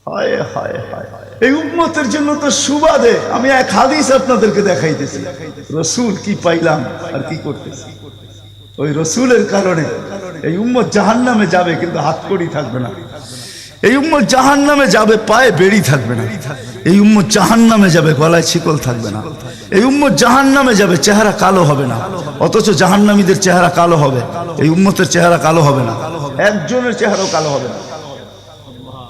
হায় হায় হায়, এই উম্মতের জন্য তো সুবাদে আমি এক হাদিস আপনাদেরকে দেখাইতেছি, রসুল কি পাইলাম আর কি করতেছি। ওই রসুলের কারণে এই উম্মত জাহান্নামে যাবে, কিন্তু হাতকড়ি থাকবে না। এই উম্মত জাহান্নামে যাবে, পায়ে বেড়ি থাকবে না। এই উম্মত জাহান্নামে যাবে, গলায় শিকল থাকবে না। এই উম্মত জাহান্নামে যাবে, চেহারা কালো হবে না। অথচ জাহান্নামীদের চেহারা কালো হবে, এই উম্মতের চেহারা কালো হবে না। একজনের চেহারাও কালো হবে না।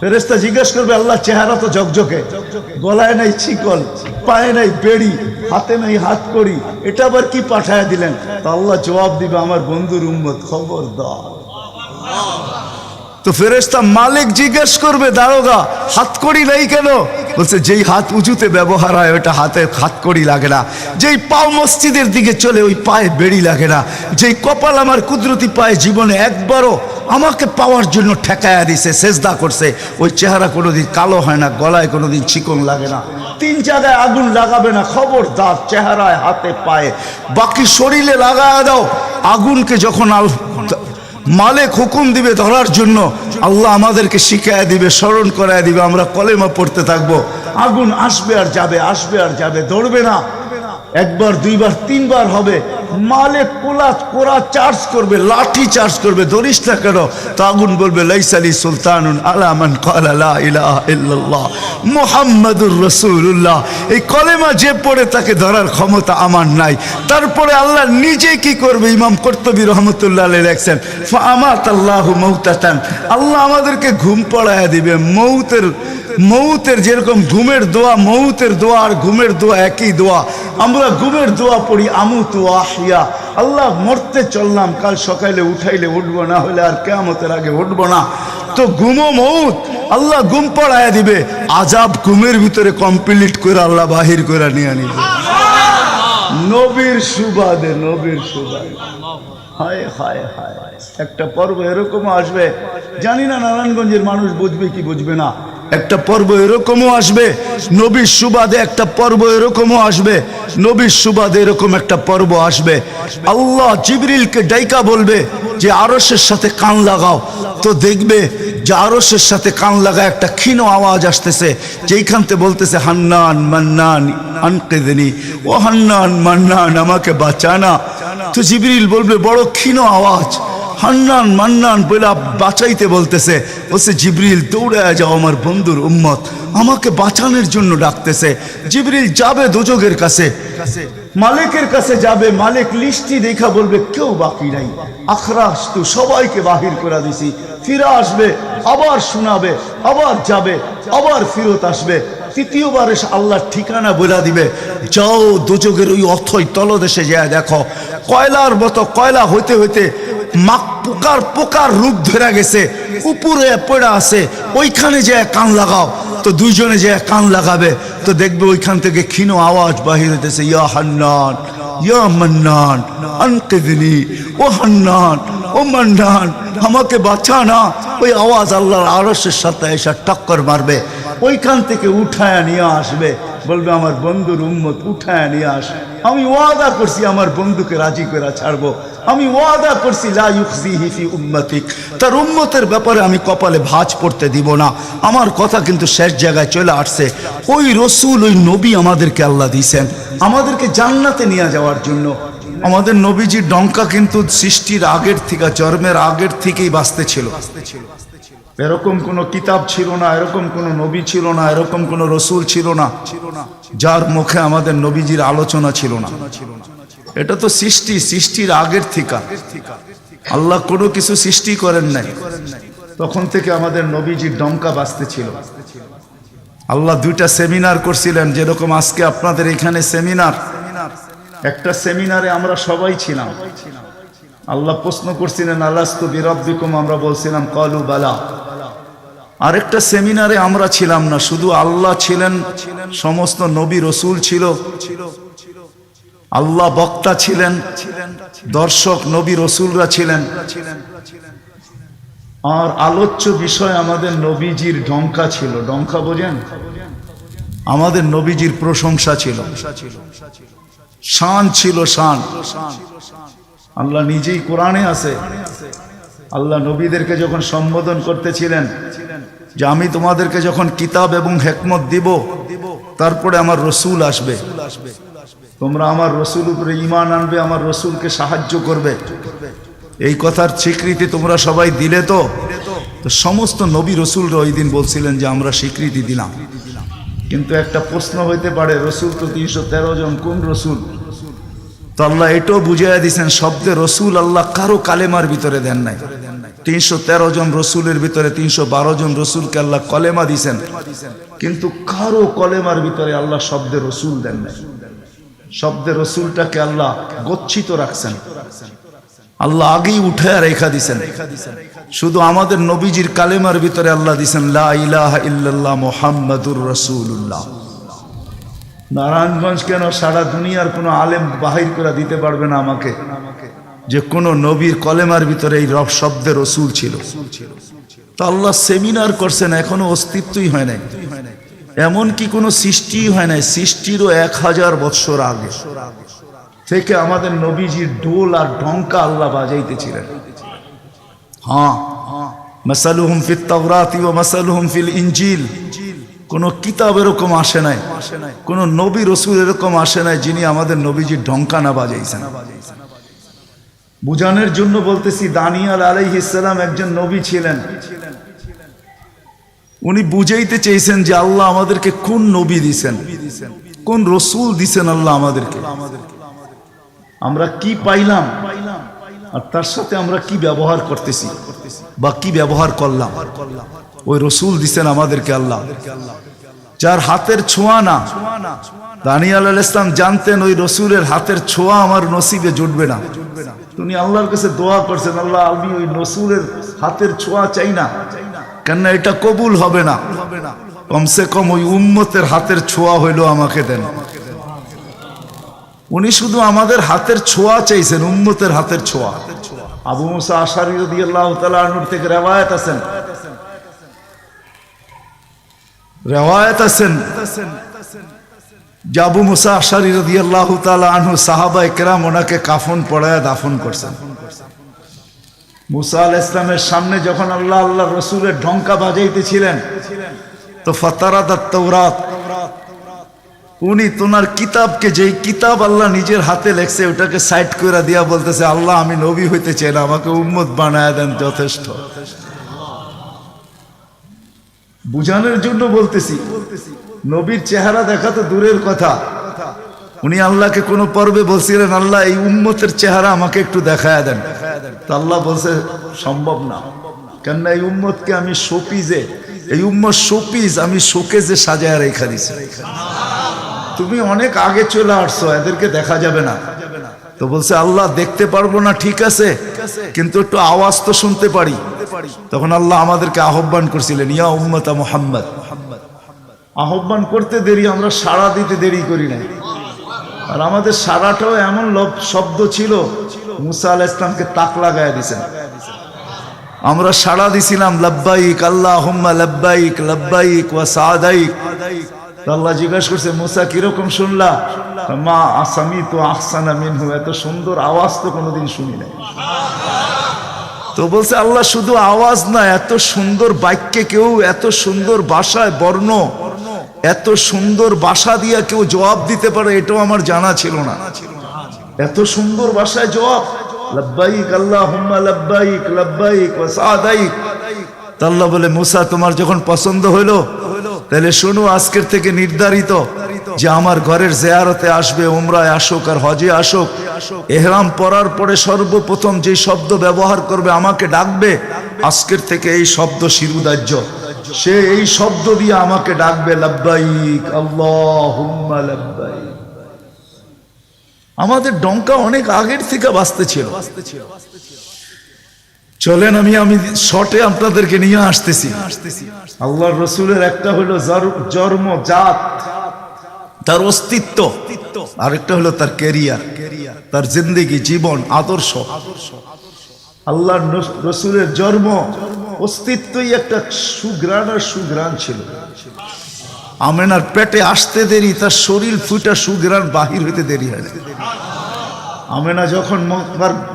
ফেরেশতা জিজ্ঞেস করবে, আল্লাহ চেহারা তো ঝকঝকে, গলায় নাই শিকল, পায়ে নাই বেড়ি, হাতে নাই হাতকড়ি, এটা আবার কি পাঠায়া দিলেন? তো আল্লাহ জবাব দিবে, আমার বন্ধুর উম্মত, খবরদার। তো ফেরেশতা মালিক জিজ্ঞেস করবে, দারোগা হাতকড়ি নাই কেন? বলছে, যেই হাত উঁচুতে ব্যবহার হয় ওটা হাতে হাতকড়ি লাগে না। যেই পাও মসজিদের দিকে চলে ওই পায়ে বেড়ি লাগে না। যেই কপাল আমার কুদরতি পায়ে জীবনে একবারও আমাকে পাওয়ার জন্য ঠেকায়া দিছে, সেজদা করছে, ওই চেহারা কোনোদিন কালো হয় না, গলায় কোনোদিন চিকন লাগে না, 3 জায়গায় আগুন লাগাবে না। খবরদার, চেহারায়, হাতে, পায়ে, বাকি শরীরে লাগায়া দাও। আগুনকে যখন মালিক হুকুম দিবে ধরার জন্য, আল্লাহ আমাদেরকে শিখায়া দিবে, স্মরণ করায় দিবে, আমরা কলেমা পড়তে থাকবো। আগুন আসবে আর যাবে, আসবে আর যাবে, ধরবে না। একবার, দুইবার, 3 বার হবে। মালিক কোরা চার্জ করবে, লাঠি চার্জ করবে, ধরিস না কেন? তো আগুন বলবে, লাইসালি সুলতানুন আলা মান ক্বালা লা ইলাহা ইল্লাল্লাহ মুহাম্মাদুর রাসূলুল্লাহ। এই কলেমা যে পড়ে তাকে ধরার ক্ষমতা আমার নাই। তারপরে আল্লাহ নিজে কি করবে? ইমাম কুরতুবী রাহমাতুল্লাহ আলাইহি লেখছেন, ফাআমাতাল্লাহু মাউতাতান, আল্লাহ আমাদেরকে ঘুম পড়ায়া দিবে। মৌতের যেরকম ঘুমের দোয়া, মৌতের দোয়া আর ঘুমের দোয়া একই দোয়া। আমরা ঘুমের দোয়া পড়ি, আমুতু আহিয়া, আল্লাহ মরতে চললাম, কাল সকালে উঠাইলে উঠবো, না হলে আর কিয়ামতের আগে উঠবো না। তো ঘুমো মৌত, আল্লাহ ঘুম পড়ায়া দিবে। আজাব ঘুমের ভিতরে কমপ্লিট করে আল্লাহ বাহির করে নিয়ে নিবে, নবীর সুবাদে, নবীর সুবাদে। হায় হায় হায়, একটা পর্ব এরকমও আসবে, জানি না নারায়ণগঞ্জের মানুষ বুঝবে কি বুঝবে না। একটা পর্ব এরকমও আসবে নবীর সুবাদে, একটা পর্ব এরকমও আসবে নবীর সুবাদে, এরকম একটা পর্ব আসবে। আল্লাহ জিবরিলকে ডাইকা বলবে যে আরশের সাথে কান লাগাও। তো দেখবে যে আরশের সাথে কান লাগায় একটা ক্ষীণ আওয়াজ আসতেছে, যেইখানতে বলতেছে, হান্নান মান্নান আনকিদনি, ও হান্নান মান্নান আমাকে বাঁচানা। তো জিবরিল বলবে, বড় ক্ষীণ আওয়াজ, হান্নান মান্নান বলে বাঁচাইতে বলতেছে। বলছে, জিবরিল দৌড়ায় যাও, আমার বন্ধুর উম্মত আমাকে বাঁচানোর জন্য ডাকতেছে। জিবরিল যাবে দোজখের কাছে, মালিকের কাছে যাবে। মালিক লিস্টি দেখা বলবে, কেউ বাকি নাই, আখরাস তো সবাইকে বাহির করে দিছি। ফিরে আসবে, আবার শোনাবে, আবার যাবে, আবার ফিরত আসবে। তৃতীয়বার এসে আল্লাহর ঠিকানা বলে দিবে, যাও দোজখের ওই অথই তলদেশে যায় দেখো, কয়লার মতো কয়লা হইতে হইতে পোকার রূপ ধরে গেছে, উপরে পড়ে আছে, ওইখানে যে কান লাগাও। তো দুইজনে যে কান লাগাবে, তো দেখবে ওইখান থেকে ক্ষীণ আওয়াজ বাহির হইতেছে, ইয়া হান্নান ইয়া মান্নান আনকিদনি, ও হান্নান ও মান্নান আমাকে বাঁচা না। ওই আওয়াজ আল্লাহর আরশের সাথে এসে টক্কর মারবে, ওইখান থেকে উঠায় নিয়ে আসবে, বলবে, আমার বন্ধুর উম্মত উঠায় নিয়ে আস। আমি ওয়াদা করছি আমার বন্ধুকে রাজি করে ছাড়বো, আমি ওয়াদা করছি লা ইউখজিহি ফি উম্মতিক, তার উম্মতের ব্যাপারে আমি কপালে ভাঁজ পড়তে দিব না। আমার কথা কিন্তু শেষ জায়গায় চলে আসছে। ওই রসুল, ওই নবী আমাদেরকে আল্লাহ দিয়েছেন আমাদেরকে জান্নাতে নিয়ে যাওয়ার জন্য। আমাদের নবীজির ডঙ্কা কিন্তু সৃষ্টির আগের থেকে, জন্মের আগের থেকেই বাজতে ছিল। এরকম কোন কিতাব ছিল না, এরকম কোন নবী ছিল না, এরকম কোন রসুল ছিল না যার মুখে আমাদের নবীজির আলোচনা ছিল না। এটা তো সৃষ্টির আগের থেকে। আল্লাহ কোনো কিছু সৃষ্টি করেন নাই, তখন থেকে আমাদের নবীজির ডঙ্কা বাজতে ছিল। আল্লাহ 2টা সেমিনার করছিলেন, যেরকম আজকে আপনাদের এখানে সেমিনার। একটা সেমিনারে আমরা সবাই ছিলাম। আল্লাহ প্রশ্ন করছিলেন, আলাস্তু বিরাব্বিকুম, আমরা বলছিলাম ক্বালু বালা। আরেকটা সেমিনারে আমরা ছিলাম না, শুধু আল্লাহ ছিলেন, সমস্ত নবী রসুল ছিল, আল্লাহ বক্তা ছিলেন, দর্শক নবী রসুলরা ছিলেন, আর আলোচ্য বিষয় আমাদের নবীজির ডঙ্কা ছিল। ডঙ্কা বোঝেন? আমাদের নবীজির প্রশংসা ছিল, শান ছিল, শান। আল্লাহ নিজেই কোরআনে আছে, আল্লাহ নবীদেরকে যখন সম্বোধন করতেছিলেন, যে আমি তোমাদেরকে যখন কিতাব এবং হিকমত দিব তারপরে আমার রসুল আসবে, তোমরা আমার রসুল উপরে ঈমান আনবে, আমার রসুলকে সাহায্য করবে। এই কথার স্বীকৃতি তোমরা সবাই দিলে তো? তো সমস্ত নবী রসুলরা ওই দিন বলছিলেন যে আমরা স্বীকৃতি দিলাম। কিন্তু একটা প্রশ্ন হইতে পারে, রসুল তো 313 জন, কোন রসুল? তো আল্লাহ এটাও বুঝাইয়া দিয়েছেন, শব্দে রসুল আল্লাহ কারো কালেমার ভিতরে দেন নাই। 313 জন রসুলের ভিতরে 312 জন রসুলকে আল্লাহ কলেমা দিয়েছেন, কিন্তু কারো কলেমার ভিতরে আল্লাহ শব্দে রসুল দেন নাই। শব্দে রসুলটাকে আল্লাহ গচ্ছিত রাখছেন, আল্লাহ আগেই উঠে রেখা দিছেন। শুধু আমাদের নবীজির কালেমার ভিতরে আল্লাহ দিছেন লা ইলাহা ইল্লাল্লাহ মুহাম্মাদুর রাসূলুল্লাহ। নারায়ণগঞ্জ কেন, সারা দুনিয়ার কোনো আলেম বাহির করে দিতে পারবে না আমাকে যে কোন নবীর কলেমার ভিতরে এই রব শব্দে রসুল ছিল। তো আল্লাহ সেমিনার করছেন, এখনো অস্তিত্বই হয় নাই, এমন কি কোনো সৃষ্টি হয় নাই। সৃষ্টিরও 1000 বৎসর আগে থেকে আমাদের নবীজির ঢোল আর ঢঙ্কা আল্লাহ বাজাইতেছিলেন। হ্যাঁ, মাসালুহুম ফিত তাওরাতি ওয়া মাসালুহুম ফিল ইনজিল। কোন কিতাব এরকম আসে নাই, কোন নবী রসুল এরকম আসে নাই যিনি আমাদের নবীজির ঢঙ্কা না বাজাইছেন। বুঝানোর জন্য বলতেছি, দানিয়াল আলাইহিস সালাম একজন নবী ছিলেন। উনি বুঝাইতে চেয়েছেন যে আল্লাহ আমাদেরকে কোন নবী দিছেন, কোন রসুল দিছেন আল্লাহ আমাদেরকে, আমরা কি পাইলাম আর তার সাথে আমরা কি ব্যবহার করতেছি বা কি ব্যবহার করলাম। ওই রসুল দিছেন আমাদেরকে আল্লাহ, যার হাতের ছোঁয়া না। দানিয়াল আলাইহিস সালাম জানতেন ওই রসুলের হাতের ছোঁয়া আমার নসিবে জুটবে না। তিনি আল্লাহর কাছে দোয়া করছেন, আল্লাহ আমি ওই রসুলের হাতের ছোঁয়া চাই না, কেননা এটা কবুল হবে না, কমসে কম ওই উম্মতের হাতের ছোঁয়া হইলো আমাকে দেন। উনি শুধু আমাদের হাতের ছোঁয়া চাইছেন, উম্মতের হাতের ছোঁয়া। আবু মুসা আশআরী রাদিয়াল্লাহু তাআলা আনহু থেকে রিওয়ায়াত আছেন যে আবু মুসা আশআরী রাদিয়াল্লাহু তাআলা আনহু সাহাবায়ে কেরাম ওনাকে কাফন পরায়া দাফন করছেন। মুসা আলাইহিস সালামের সামনে যখন আল্লাহ রসুলের ঢঙ্কা বাজাইতেছিলেন, তো ফাতারাদাত তাওরাত, উনি তোনার কিতাবকে, যেই কিতাব আল্লাহ নিজের হাতে লেখছে ওটাকে সাইড করে দিয়া বলতেছে, আল্লাহ আমি নবী হইতে চাই না, আমাকে উম্মত বানায় দেন, যথেষ্ট। বুঝানোর জন্য বলতেছি, নবীর চেহারা দেখা তো দূরের কথা, উনি আল্লাহকে কোন পর্বে বলছিলেন, আল্লাহ এই উম্মতের চেহারা আমাকে একটু দেখায় দেন। তো আল্লাহ বলছে সম্ভব না, কেননা এই উম্মতকে আমি শোপিজে, এই উম্মত শোপিজ আমি শোকেজে সাজায় রেখা দিছি। তুমি অনেক আগে চলে আসছো, এদেরকে দেখা যাবে না। তো বলছে আল্লাহ দেখতে পারবো না, ঠিক আছে, কিন্তু একটু আওয়াজ তো শুনতে পারি। তখন আল্লাহ আমাদেরকে আহ্বান করছিলেন, ইয়া উম্মতা মুহাম্মদ। আহ্বান করতে দেরি, আমরা সাড়া দিতে দেরি করি নাই। আর আমাদের সাড়াটাও এমন শব্দ ছিল, মুসা আলাইহিস সালামকে তাক লাগায় দিয়েছেন। আমরা সাড়া দিছিলাম লাব্বাইক আল্লাহুম্মা লাব্বাইক লাব্বাইক ওয়া সাদাইক। আল্লাহ জিজ্ঞাসা করছে, মুসা কিরকম শুনলা? মা আসামিতু আহসানা মিনহু, এত সুন্দর আওয়াজ তো কোনোদিন শুনি নাই। তো বলছে আল্লাহ শুধু আওয়াজ না, এত সুন্দর বাক্যে কেউ, এত সুন্দর ভাষায় বর্ণ, এত সুন্দর ভাষা দিয়া কেউ জবাব দিতে পারে, এটাও আমার জানা ছিল না। এত সুন্দর ভাষায় জবাব, লাব্বাইক আল্লাহুম্মা লাব্বাইক লাব্বাইক ওয়া সাদাইক। আল্লাহ বলে, মুসা তোমার যখন পছন্দ হইলো, তাহলে শোনো, আজকের থেকে নির্ধারিত যে আমার ঘরের জিয়ারতে আসবে, উমরায় আসুক আর হজে আসুক, ইহরাম পরার পরে সর্বপ্রথম যে শব্দ ব্যবহার করবে, আমাকে ডাকবে, আজকের থেকে এই শব্দ শিরুদার্য, সে এই শব্দ দিয়ে আমাকে ডাকবে, লাব্বাইক আল্লাহুম্মা লাব্বাইক। আমাদের ডঙ্কা অনেক আগের থেকে বাজতে ছিল। চলেন আমি শর্টে আপনাদেরকে নিয়ে আসতেছি। আল্লাহর রসুলের একটা হলো জন্ম, জাত, তার অস্তিত্ব, আরেকটা হলো তার ক্যারিয়ার, তার জিন্দেগি, জীবন, আদর্শ। আল্লাহর রসুলের জন্ম, অস্তিত্বই একটা সুঘ্রাণ আর সুঘ্রাণ ছিল। আমেনার পেটে আসতে দেরি, তার শরীর ফুটা সুঘ্রাণ বাহির হইতে দেরি হয় না। আমেনা যখন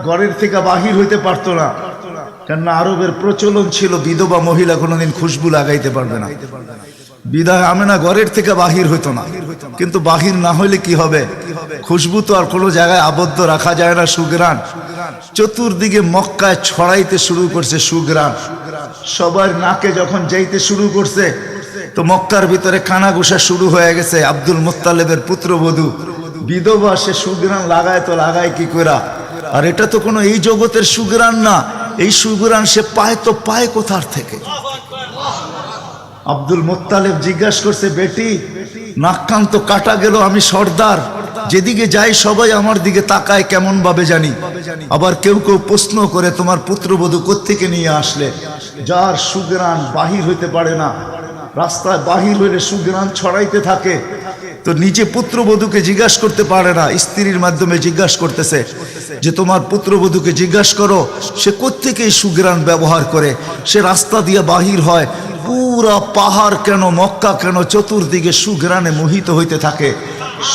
ঘরের থেকে বাহির হইতে পারতো না, কেননা আরবের প্রচলন ছিল বিধবা মহিলা কোনোদিন খুশবু লাগাইতে পারবে না। বিদায় আমেনা ঘরের থেকে বাহির হইতো না, কিন্তু বাহির না হইলে কি হবে, খুশবু তো আর কোনো জায়গায় আবদ্ধ রাখা যায় না। সুগ্রাণ চতুর্দিকে মক্কায় ছড়াইতে শুরু করছে সুগ্রাণ। সবার নাকে যখন যাইতে শুরু করছে তো মক্কার ভিতরে কানাঘুষা শুরু হয়ে গেছে। আব্দুল মুত্তালিবের পুত্রবধূ বিধবা, সে সুগ্রাণ লাগায় তো লাগায় কি করা। আর এটা তো কোনো এই জগতের সুগ্রাণ না, এই সুগ্রাণ সে পায় তো পায় কোথার থেকে। আব্দুল মুত্তালিব জিজ্ঞাসা করছে, বেটি নাক কান তো কাটা গেল, আমি সর্দার, যেদিকে যাই সবাই আমার দিকে তাকায় কেমন ভাবে জানি। আবার কেউ কেউ প্রশ্ন করে, তোমার পুত্রবধূ কোত্থেকে নিয়ে আসলে? যার সুগ্রাণ বাহির হইতে পারে না, রাস্তায় বাহির হইলে সুগ্রাণ ছড়াইতে থাকে, তো নিজে পুত্রবধূকে জিজ্ঞাসা করতে পারে না, স্ত্রীর মাধ্যমে জিজ্ঞাসা করতেছে যে তোমার পুত্রবধূকে জিজ্ঞাসা করো সে কোত্থেকে এই সুগ্রাণ ব্যবহার করে। সে রাস্তা দিয়ে বাহির হয়, পুরা পাহাড় কেন, মক্কা কেন, চতুর্দিকে সুগ্রাণে মোহিত হইতে থাকে।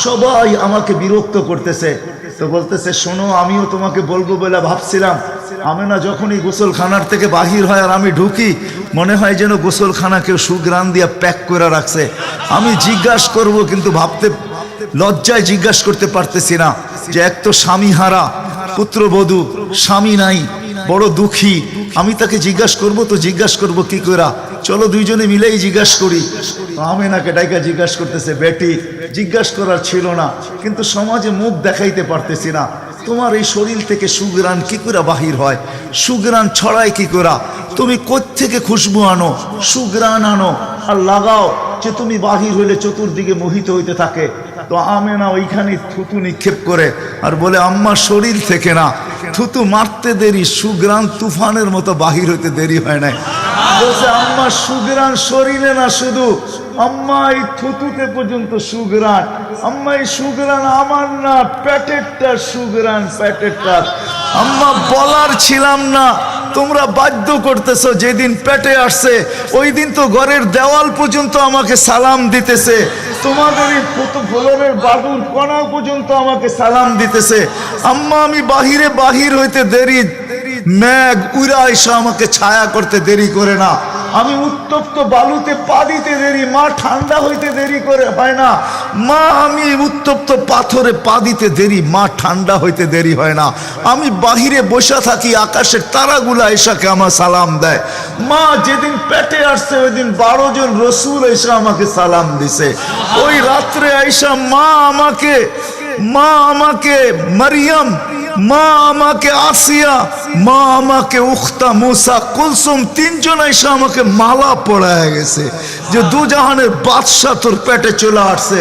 সবাই আমাকে বিরক্ত করতেছে। তো বলতেছে, শোনো, আমিও তোমাকে বলবো বলে ভাবছিলাম। আমেনা যখনই গোসলখানার থেকে বাহির হয় আর আমি ঢুকি, মনে হয় যেন গোসলখানা কেউ সুগ্রাণ দিয়ে প্যাক করে রাখছে। আমি জিজ্ঞাসা করব, কিন্তু ভাবতে লজ্জায় জিজ্ঞাসা করতে পারতেছি না, যে এক তো স্বামী হারা পুত্রবধূ, স্বামী নাই, বড় দুঃখী, আমি তাকে জিজ্ঞাসা করব তো জিজ্ঞাসা করব কি করা? চলো দুইজনে মিলেই জিজ্ঞাসা করি। আমেনাকে ডাইকা জিজ্ঞাসা করতেছে, বেটি জিজ্ঞাসা করার ছিল না, কিন্তু সমাজে মুখ দেখাইতে পারতেছি না, তোমার এই শরীর থেকে সুগ্রাণ কি করে বাহির হয়, সুগ্রাণ ছড়ায় কি করা? তুমি কোত্থেকে খুশবু আনো, সুগ্রাণ আনো আর লাগাও, যে তুমি বাহির হইলে চতুর্দিকে মোহিত হইতে থাকে। তো আমেনা ওইখানে থুতু নিক্ষেপ করে আর বলে, আম্মা শরীর থেকে না, থুতু মারতে দেরি, সুগ্রাণ তুফানের মতো বাহির হইতে দেরি হয় নাই। বলছে, আম্মা সুগ্রাণ শরীরে না, শুধু আম্মা এই থুতুতে পর্যন্ত সুগ্রাণ। আম্মা এই সুগ্রাণ আমার না, পেটেরটা সুগ্রাণ, পেটেরটা। আম্মা বলার ছিলাম না, তোমরা বাধ্য করতেছো। যেদিন পেটে আসছে ওই দিন তো ঘরের দেওয়াল পর্যন্ত আমাকে সালাম দিতেছে, তোমাদের এই ফ্লোরের বাদুর কণা পর্যন্ত আমাকে সালাম দিতেছে। আম্মা আমি বাহির হইতে দেরি, মেঘ উড়া এসে আমাকে ছায়া করতে দেরি করে না। আমি উত্তপ্ত বালুতে পা দিতে দেরি, মা ঠান্ডা হইতে দেরি করে হয় না। মা আমি উত্তপ্ত পাথরে পা দিতে দেরি, মা ঠান্ডা হইতে দেরি হয় না। আমি বাহিরে বসে থাকি, আকাশের তারাগুলা এসাকে আমার সালাম দেয়। মা যেদিন পেটে আসছে ওই দিন 12 জন রসুল এসে আমাকে সালাম দিছে। ওই রাত্রে আইসা মা আমাকে মারিয়াম, মা আমাকে আসিয়া, মা আমাকে উখতা মুসা কুলসুম, 3 জন এসে আমাকে মালা পড়ায় গেছে যে দুজাহানের বাদশা তোর পেটে চলে আসছে।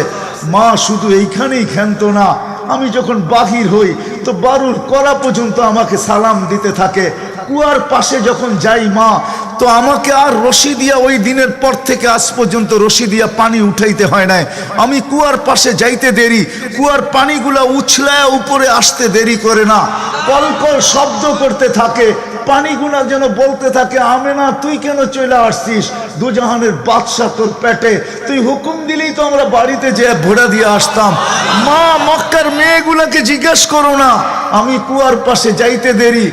মা শুধু এইখানেই ক্ষান্ত না, আমি যখন বাহির হই তো বারুর করা পর্যন্ত আমাকে সালাম দিতে থাকে। কুয়ার পাশে যখন যাই মা, তো আমাকে আর রশি দিয়া, ওই দিনের পর থেকে আজ পর্যন্ত রশি দিয়া পানি উঠাইতে হয় নাই। আমি কুয়ার পাশে যাইতে দেরি, কুয়ার পানিগুলা উছলায় উপরে আসতে দেরি করে না, কলকল শব্দ করতে থাকে, পানিগুলা যেন বলতে থাকে, আমেনা তুই কেন চলে আসছিস, দুজাহানের বাদশা তোর পেটে, তুই হুকুম দিলেই তো আমরা বাড়িতে যেয়ে ভোড়া দিয়ে আসতাম। মা মক্কার মেয়েগুলাকে জিজ্ঞেস করো না, আমি কুয়ার পাশে যাইতে দেরি,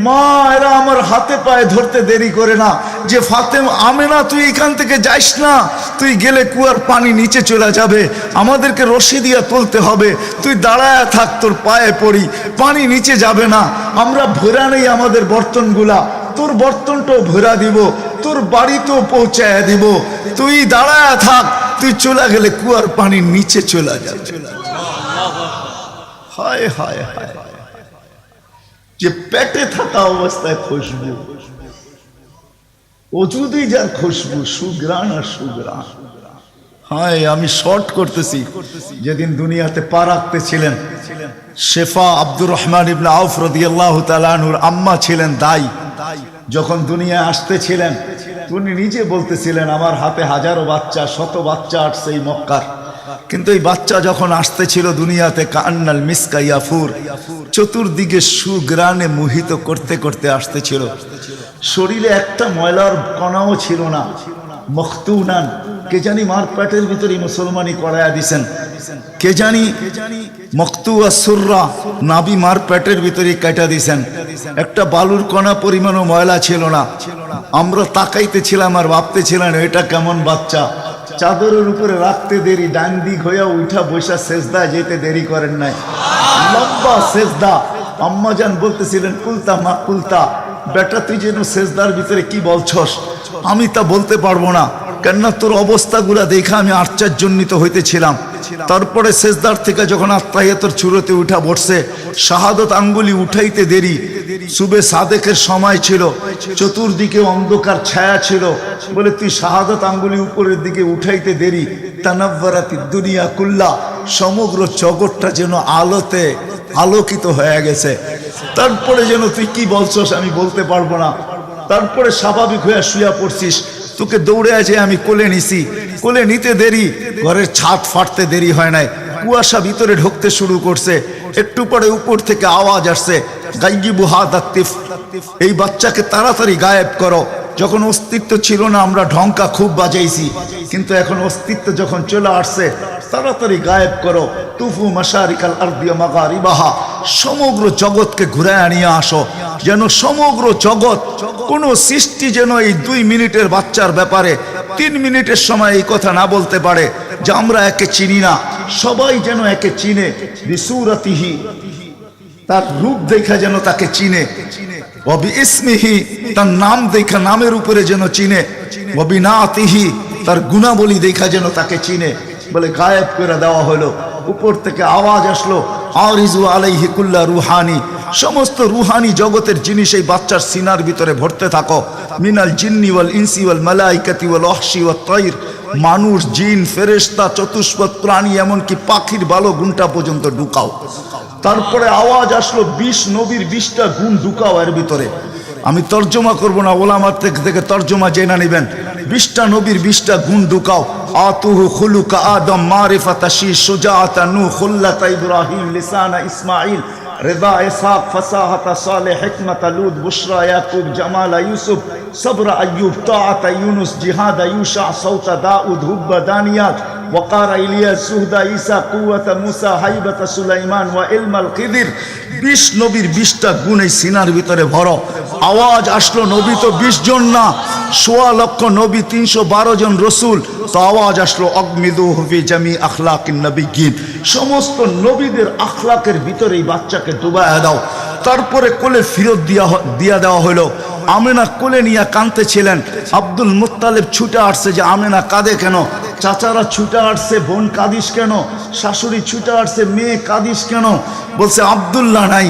মা এরা আমার হাতে পায়ে ধরতে দেরি করে না, যে ফাতেমা, আমেনা তুই এখান থেকে যাইস না, তুই গেলে কুয়ার পানি নিচে চলে যাবে, আমাদেরকে রশি দিয়া তুলতে হবে, তুই দাঁড়ায় থাক, তোর পায়ে পড়ি, পানি নিচে যাবে না, আমরা ভরা নেই আমাদের বর্তনগুলা, তোর বর্তনটাও ভরা দিব, তোর বাড়িতেও পৌঁছায় দিব, তুই দাঁড়ায় থাক, তুই চলে গেলে কুয়ার পানি নিচে চলে যাবে। হায় হায় হায়, যে পেটে থাকা অবস্থায় খুশবু, ওজুদি যার খুশবু, সুগ্রাণ আর সুগ্রাণ। হায়, আমি শর্ট করতেছি। যেদিন দুনিয়াতে পা রাখতেছিলেন, শেফা আব্দুর রহমান ইবনে আউফ রাদিয়াল্লাহু তাআলা আনহুর আম্মা ছিলেন দাই। যখন দুনিয়া আসতেছিলেন, উনি নিজে বলতেছিলেন, আমার হাতে হাজারো বাচ্চা, শত বাচ্চা আসছে এই মক্কার, কিন্তু এই বাচ্চা যখন আসতেছিল দুনিয়াতে, কান্নাল মিসকা ইয়াফুর, চতুর্দিকে সুগ্রাণে মোহিত করতে করতে আসতেছিল। শরীরে একটা ময়লার কণাও ছিল না। মখতুনান, কে জানি মার পেটের ভিতরে মুসলমানি করায়া দিছেন, কে জানি মকতুয়া সুররা নাবি মার পেটের ভিতরে কাটা দিছেন। একটা বালুর কণা পরিমাণও ময়লা ছিল না। আমরা তাকাইতেছিলাম আর ভাবতেছিলাম এটা কেমন বাচ্চা। চাদরের উপরে রাখতে দেরি, ডান দিক হইয়া উঠা বৈশা সেজদা যেতে দেরি করেন নাই, লম্বা সেজদা। আম্মাজান বলতেছিলেন কুলতা মা কুলতা, বেটা তুই যেন সেজদার ভিতরে কি বলছস, আমি তা বলতে পারবো না, কেননা তোর অবস্থাগুলা দেখে আমি আশ্চর্যান্বিত হইতেছিলাম। তারপরে সেজদার থেকে যখন আত্মাহিয়াতের চূড়াতে উঠা বসছে, শাহাদত আঙ্গুলি উঠাইতে দেরি, সুবে সাদেকের সময় ছিল, চতুর্দিকে অন্ধকার ছায়া ছিল, বলে তুই শাহাদত আঙ্গুলি উপরের দিকে উঠাইতে দেরি। তানাব্বারাতি দুনিয়া কুল্লা, সমগ্র জগৎটা যেন আলোতে আলোকিত হয়ে গেছে। তারপরে যেন তুই কি বলছস আমি বলতে পারবো না। তারপরে স্বাভাবিক হয়ে শুয়া পড়ছিস, তোকে দৌড়ে আছে আমি কোলে নিছি, কোলে নিতে দেরি, ঘরের ছাদ ফাটতে দেরি হয় নাই, কুয়াশা ভিতরে ঢুকতে শুরু করছে। একটু পরে উপর থেকে আওয়াজ আসছে, গাইয়িবু হাদা তিফ, এই বাচ্চাকে তাড়াতাড়ি গায়েব করো। যখন অস্তিত্ব ছিল না আমরা ঢঙ্কা খুব বাজাইছি, কিন্তু এখন অস্তিত্ব যখন চলে আসছে, তাড়াতাড়ি গায়েব করো। তুফু মাশারিকাল আরদি ওয়া মাগারিবাহা, সমগ্র জগৎকে ঘুরায় নিয়ে আসো, যেন সমগ্র জগৎ, কোন সৃষ্টি যেন এই 2 মিনিটের বাচ্চার ব্যাপারে 3 মিনিটের সময় এই কথা না বলতে পারে যে আমরা একে চিনি না। সবাই যেন একে চিনে, বিসুরাতিহি, তার রূপ দেখা যেন তাকে চিনে, ওয়াবি ইসমিহি, তার নাম দেখা নামের উপরে যেন চিনে, ওয়াবি নাতিহি, তার গুণাবলী দেখা যেন তাকে চিনে। বলে গায়েব করে দেওয়া হলো। উপর থেকে আওয়াজ আসলো, আরিজু আলাইহি কুল্লা রুহানি, সমস্ত রুহানি জগতের জিনিস এই বাচ্চার সিনার ভিতরে ভরতে থাকো। মিনাল জিন্নি ওয়াল ইনসি ওয়াল মালাইকাতি ওয়াল ওয়াহশি ওয়াত তাইর, মানুষ, জিন, ফেরেশতা, চতুষ্পদ প্রাণী, এমনকি পাখির বালো গুণটা পর্যন্ত ঢুকাও। তারপরে আওয়াজ আসলো 20 নবীর 20টা গুণ ঢুকাও এর ভিতরে। আমি তর্জমা করব না, ওলামার থেকে তর্জমা জেনে নেবেন। 20টা নবীর 20টা গুণ ঢুকাও। আতুহু খুলুকা আদম, মারিফাতা শীশ, সুজাআতা নূহ, খুল্লাতা ইব্রাহিম, লিসানা ইসমাঈল, রিদা ইসহাক, ফাসাহাতা সালেহ, হিকমাতা লূত, বুশরা ইয়াকুব, জামালা ইউসুফ, সবরা আইয়ুব, তাআতা ইউনুস, জিহাদা ইউশা, সাউতা দাউদ, হুব্বা দানিয়াত, ওয়াকারা ইলিয়াস, সুহদা ঈসা, কুওয়াতা মুসা, হাইবাতা সুলাইমান, ওয়া ইলমাল খিদির। 20 নবীর 20টা গুণ এই সিনার ভিতরে ভরো। আওয়াজ আসলো, নবী তো 20 জন না, 1.25 লক্ষ নবী, 312 জন রসুল। তো আওয়াজ আসলো, অগমিদুহু ফি জামি আখলাকিন নবিয়্যিন, সমস্ত নবীদের আখলাকের ভিতরে এই বাচ্চাকে ডুবায়া দাও। তারপরে কোলে ফিরত দিয়া দেওয়া হলো। আমেনা কোলে নিয়ে কাঁদতেছিলেন। আব্দুল মুত্তালিব ছুটে আসছে যে আমেনা কাঁদে কেন? চাচারা ছুটে আসছে, বোন কাঁদিস কেন? শাশুড়ি ছুটে আসছে, মেয়ে কাঁদিস কেন? বলছে আব্দুল্লাহ নাই।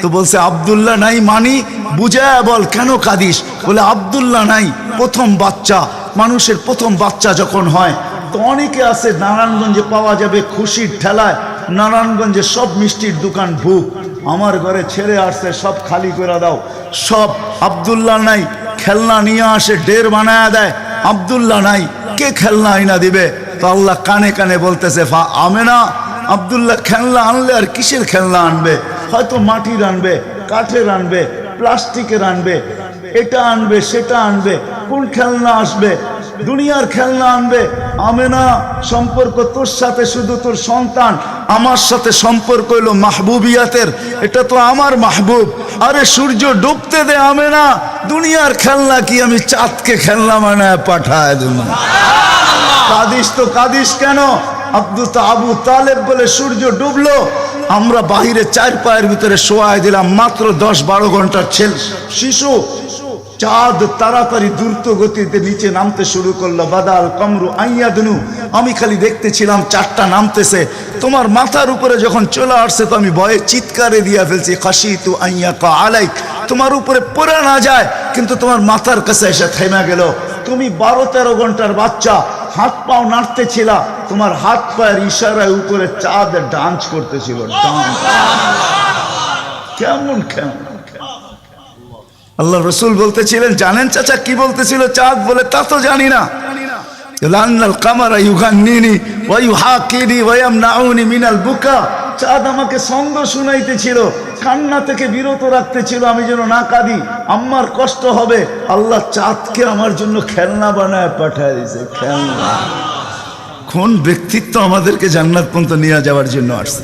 তো বলছে আব্দুল্লাহ নাই মানি বুঝায় বল, কেন কাঁদিস? বলে আব্দুল্লাহ নাই, প্রথম বাচ্চা, মানুষের প্রথম বাচ্চা যখন হয় তো অনেকে আছে নারায়ণগঞ্জে পাওয়া যাবে খুশির ঠেলায়, নারায়ণগঞ্জে সব মিষ্টির দোকান ভুক, আমার ঘরে ছেড়ে আসছে, সব খালি করে দাও। সব আব্দুল্লাহ নাই, খেলনা নিয়ে আসে, ডের বানায় দেয়, আব্দুল্লাহ নাই, কে খেলনা আইনা দিবে? তো আল্লাহ কানে কানে বলতেছে, আমেনা আব্দুল্লাহ খেলনা আনলে আর কিসের খেলনা আনবে? হয়তো মাটির আনবে, কাঠের আনবে, প্লাস্টিকের আনবে, এটা আনবে, সেটা আনবে, কোন খেলনা আসবে? দুনিয়ার খেলনা আনবে। আমেনা সম্পর্ক তোর সাথে শুধু তোর সন্তান, আমার সাথে সম্পর্ক হইল মাহবুবিয়াতের, এটা তো আমার মাহবুব। আরে সূর্য ডুবতে দে আমেনা, দুনিয়ার খেলনা কি আমি চাঁদকে খেলনা বানায় পাঠায় দেব? কাঁদিস তো কাঁদিস কেন? আবু তালেব বলে সূর্য ডুবলো, আমরা বাহিরে 4 পায়ের ভিতরে শোয়াই দিলাম, মাত্র 10-12 ঘন্টার শিশু। চাঁদ তাড়াতাড়ি দ্রুত গতিতে নিচে নামতে শুরু করলো। বাদাল কমরু আইয়াদনু, আমি খালি দেখতেছিলাম চাঁদটা নামতেছে। তোমার মাথার উপরে যখন চলে আসছে তো আমি ভয়ে চিৎকারে দিয়া ফেলছি, খাশিতু আইয়াকা আলাইক, তোমার উপরে পড়ে না যায়, কিন্তু তোমার মাথার কাছে এসে থেমে গেল। তুমি 12-13 ঘন্টার বাচ্চা, হাত পাও নাড়তেছিলা, তোমার হাত পায়ের ইশারায় উপরে চাঁদ ডান্স করতেছিল। কেমন কেমন আল্লাহ রসুল বলতেছিলেন, জানেন চাচা কি বলতেছিল চাঁদ? বলে তা তো জানি না। লান্নাল কামারা ইউগান্নিনি ওয়া ইউহাকিনি ওয়া ইয়ামনাউনি মিনাল বুকা, চাঁদ আমাকে ছন্দ শুনাইতেছিল, কান্না থেকে বিরত রাখতেছিল আমি যেন না কাঁদি, আম্মার কষ্ট হবে। আল্লাহ চাঁদকে আমার জন্য খেলনা বানায় পাঠায় দিয়েছে, খেলনা। কোন ব্যক্তিত্ব আমাদেরকে জান্নাত পর্যন্ত নিয়ে যাওয়ার জন্য আসছে?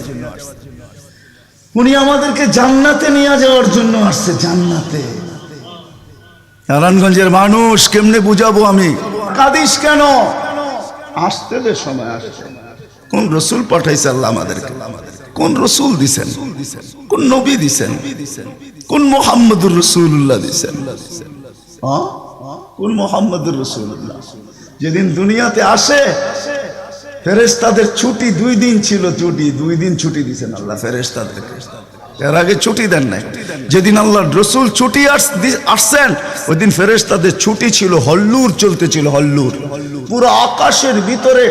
উনি আমাদেরকে জান্নাতে নিয়ে যাওয়ার জন্য আসছে, জান্নাতে। নারায়ণগঞ্জের মানুষ কেমনে বুঝাবো আমি? কাঁদিস কেন? আসতে দে, সময় আসছে। কোন রসুল পাঠাইছে আল্লাহ আমাদেরকে? কোন রসুল দিছেন? কোন নবী দিছেন? কোন মুহাম্মদুর রাসূলুল্লাহ দিছেন? কোন মুহাম্মদুর রাসূলুল্লাহ? যেদিন দুনিয়াতে আসে ফেরেশতাদের ছুটি 2 দিন ছিল, ছুটি 2 দিন ছুটি দিছেন আল্লাহ ফেরেশতাদেরকে। এর আগে ছুটি দেন নাই। যেদিন আল্লাহর রসুল ছুটি আসছেন ওই দিন ফেরেশতাদের ছুটি ছিল, হল্লুর চলতেছিল, হল্লুর। পুরো আকাশের ভিতরে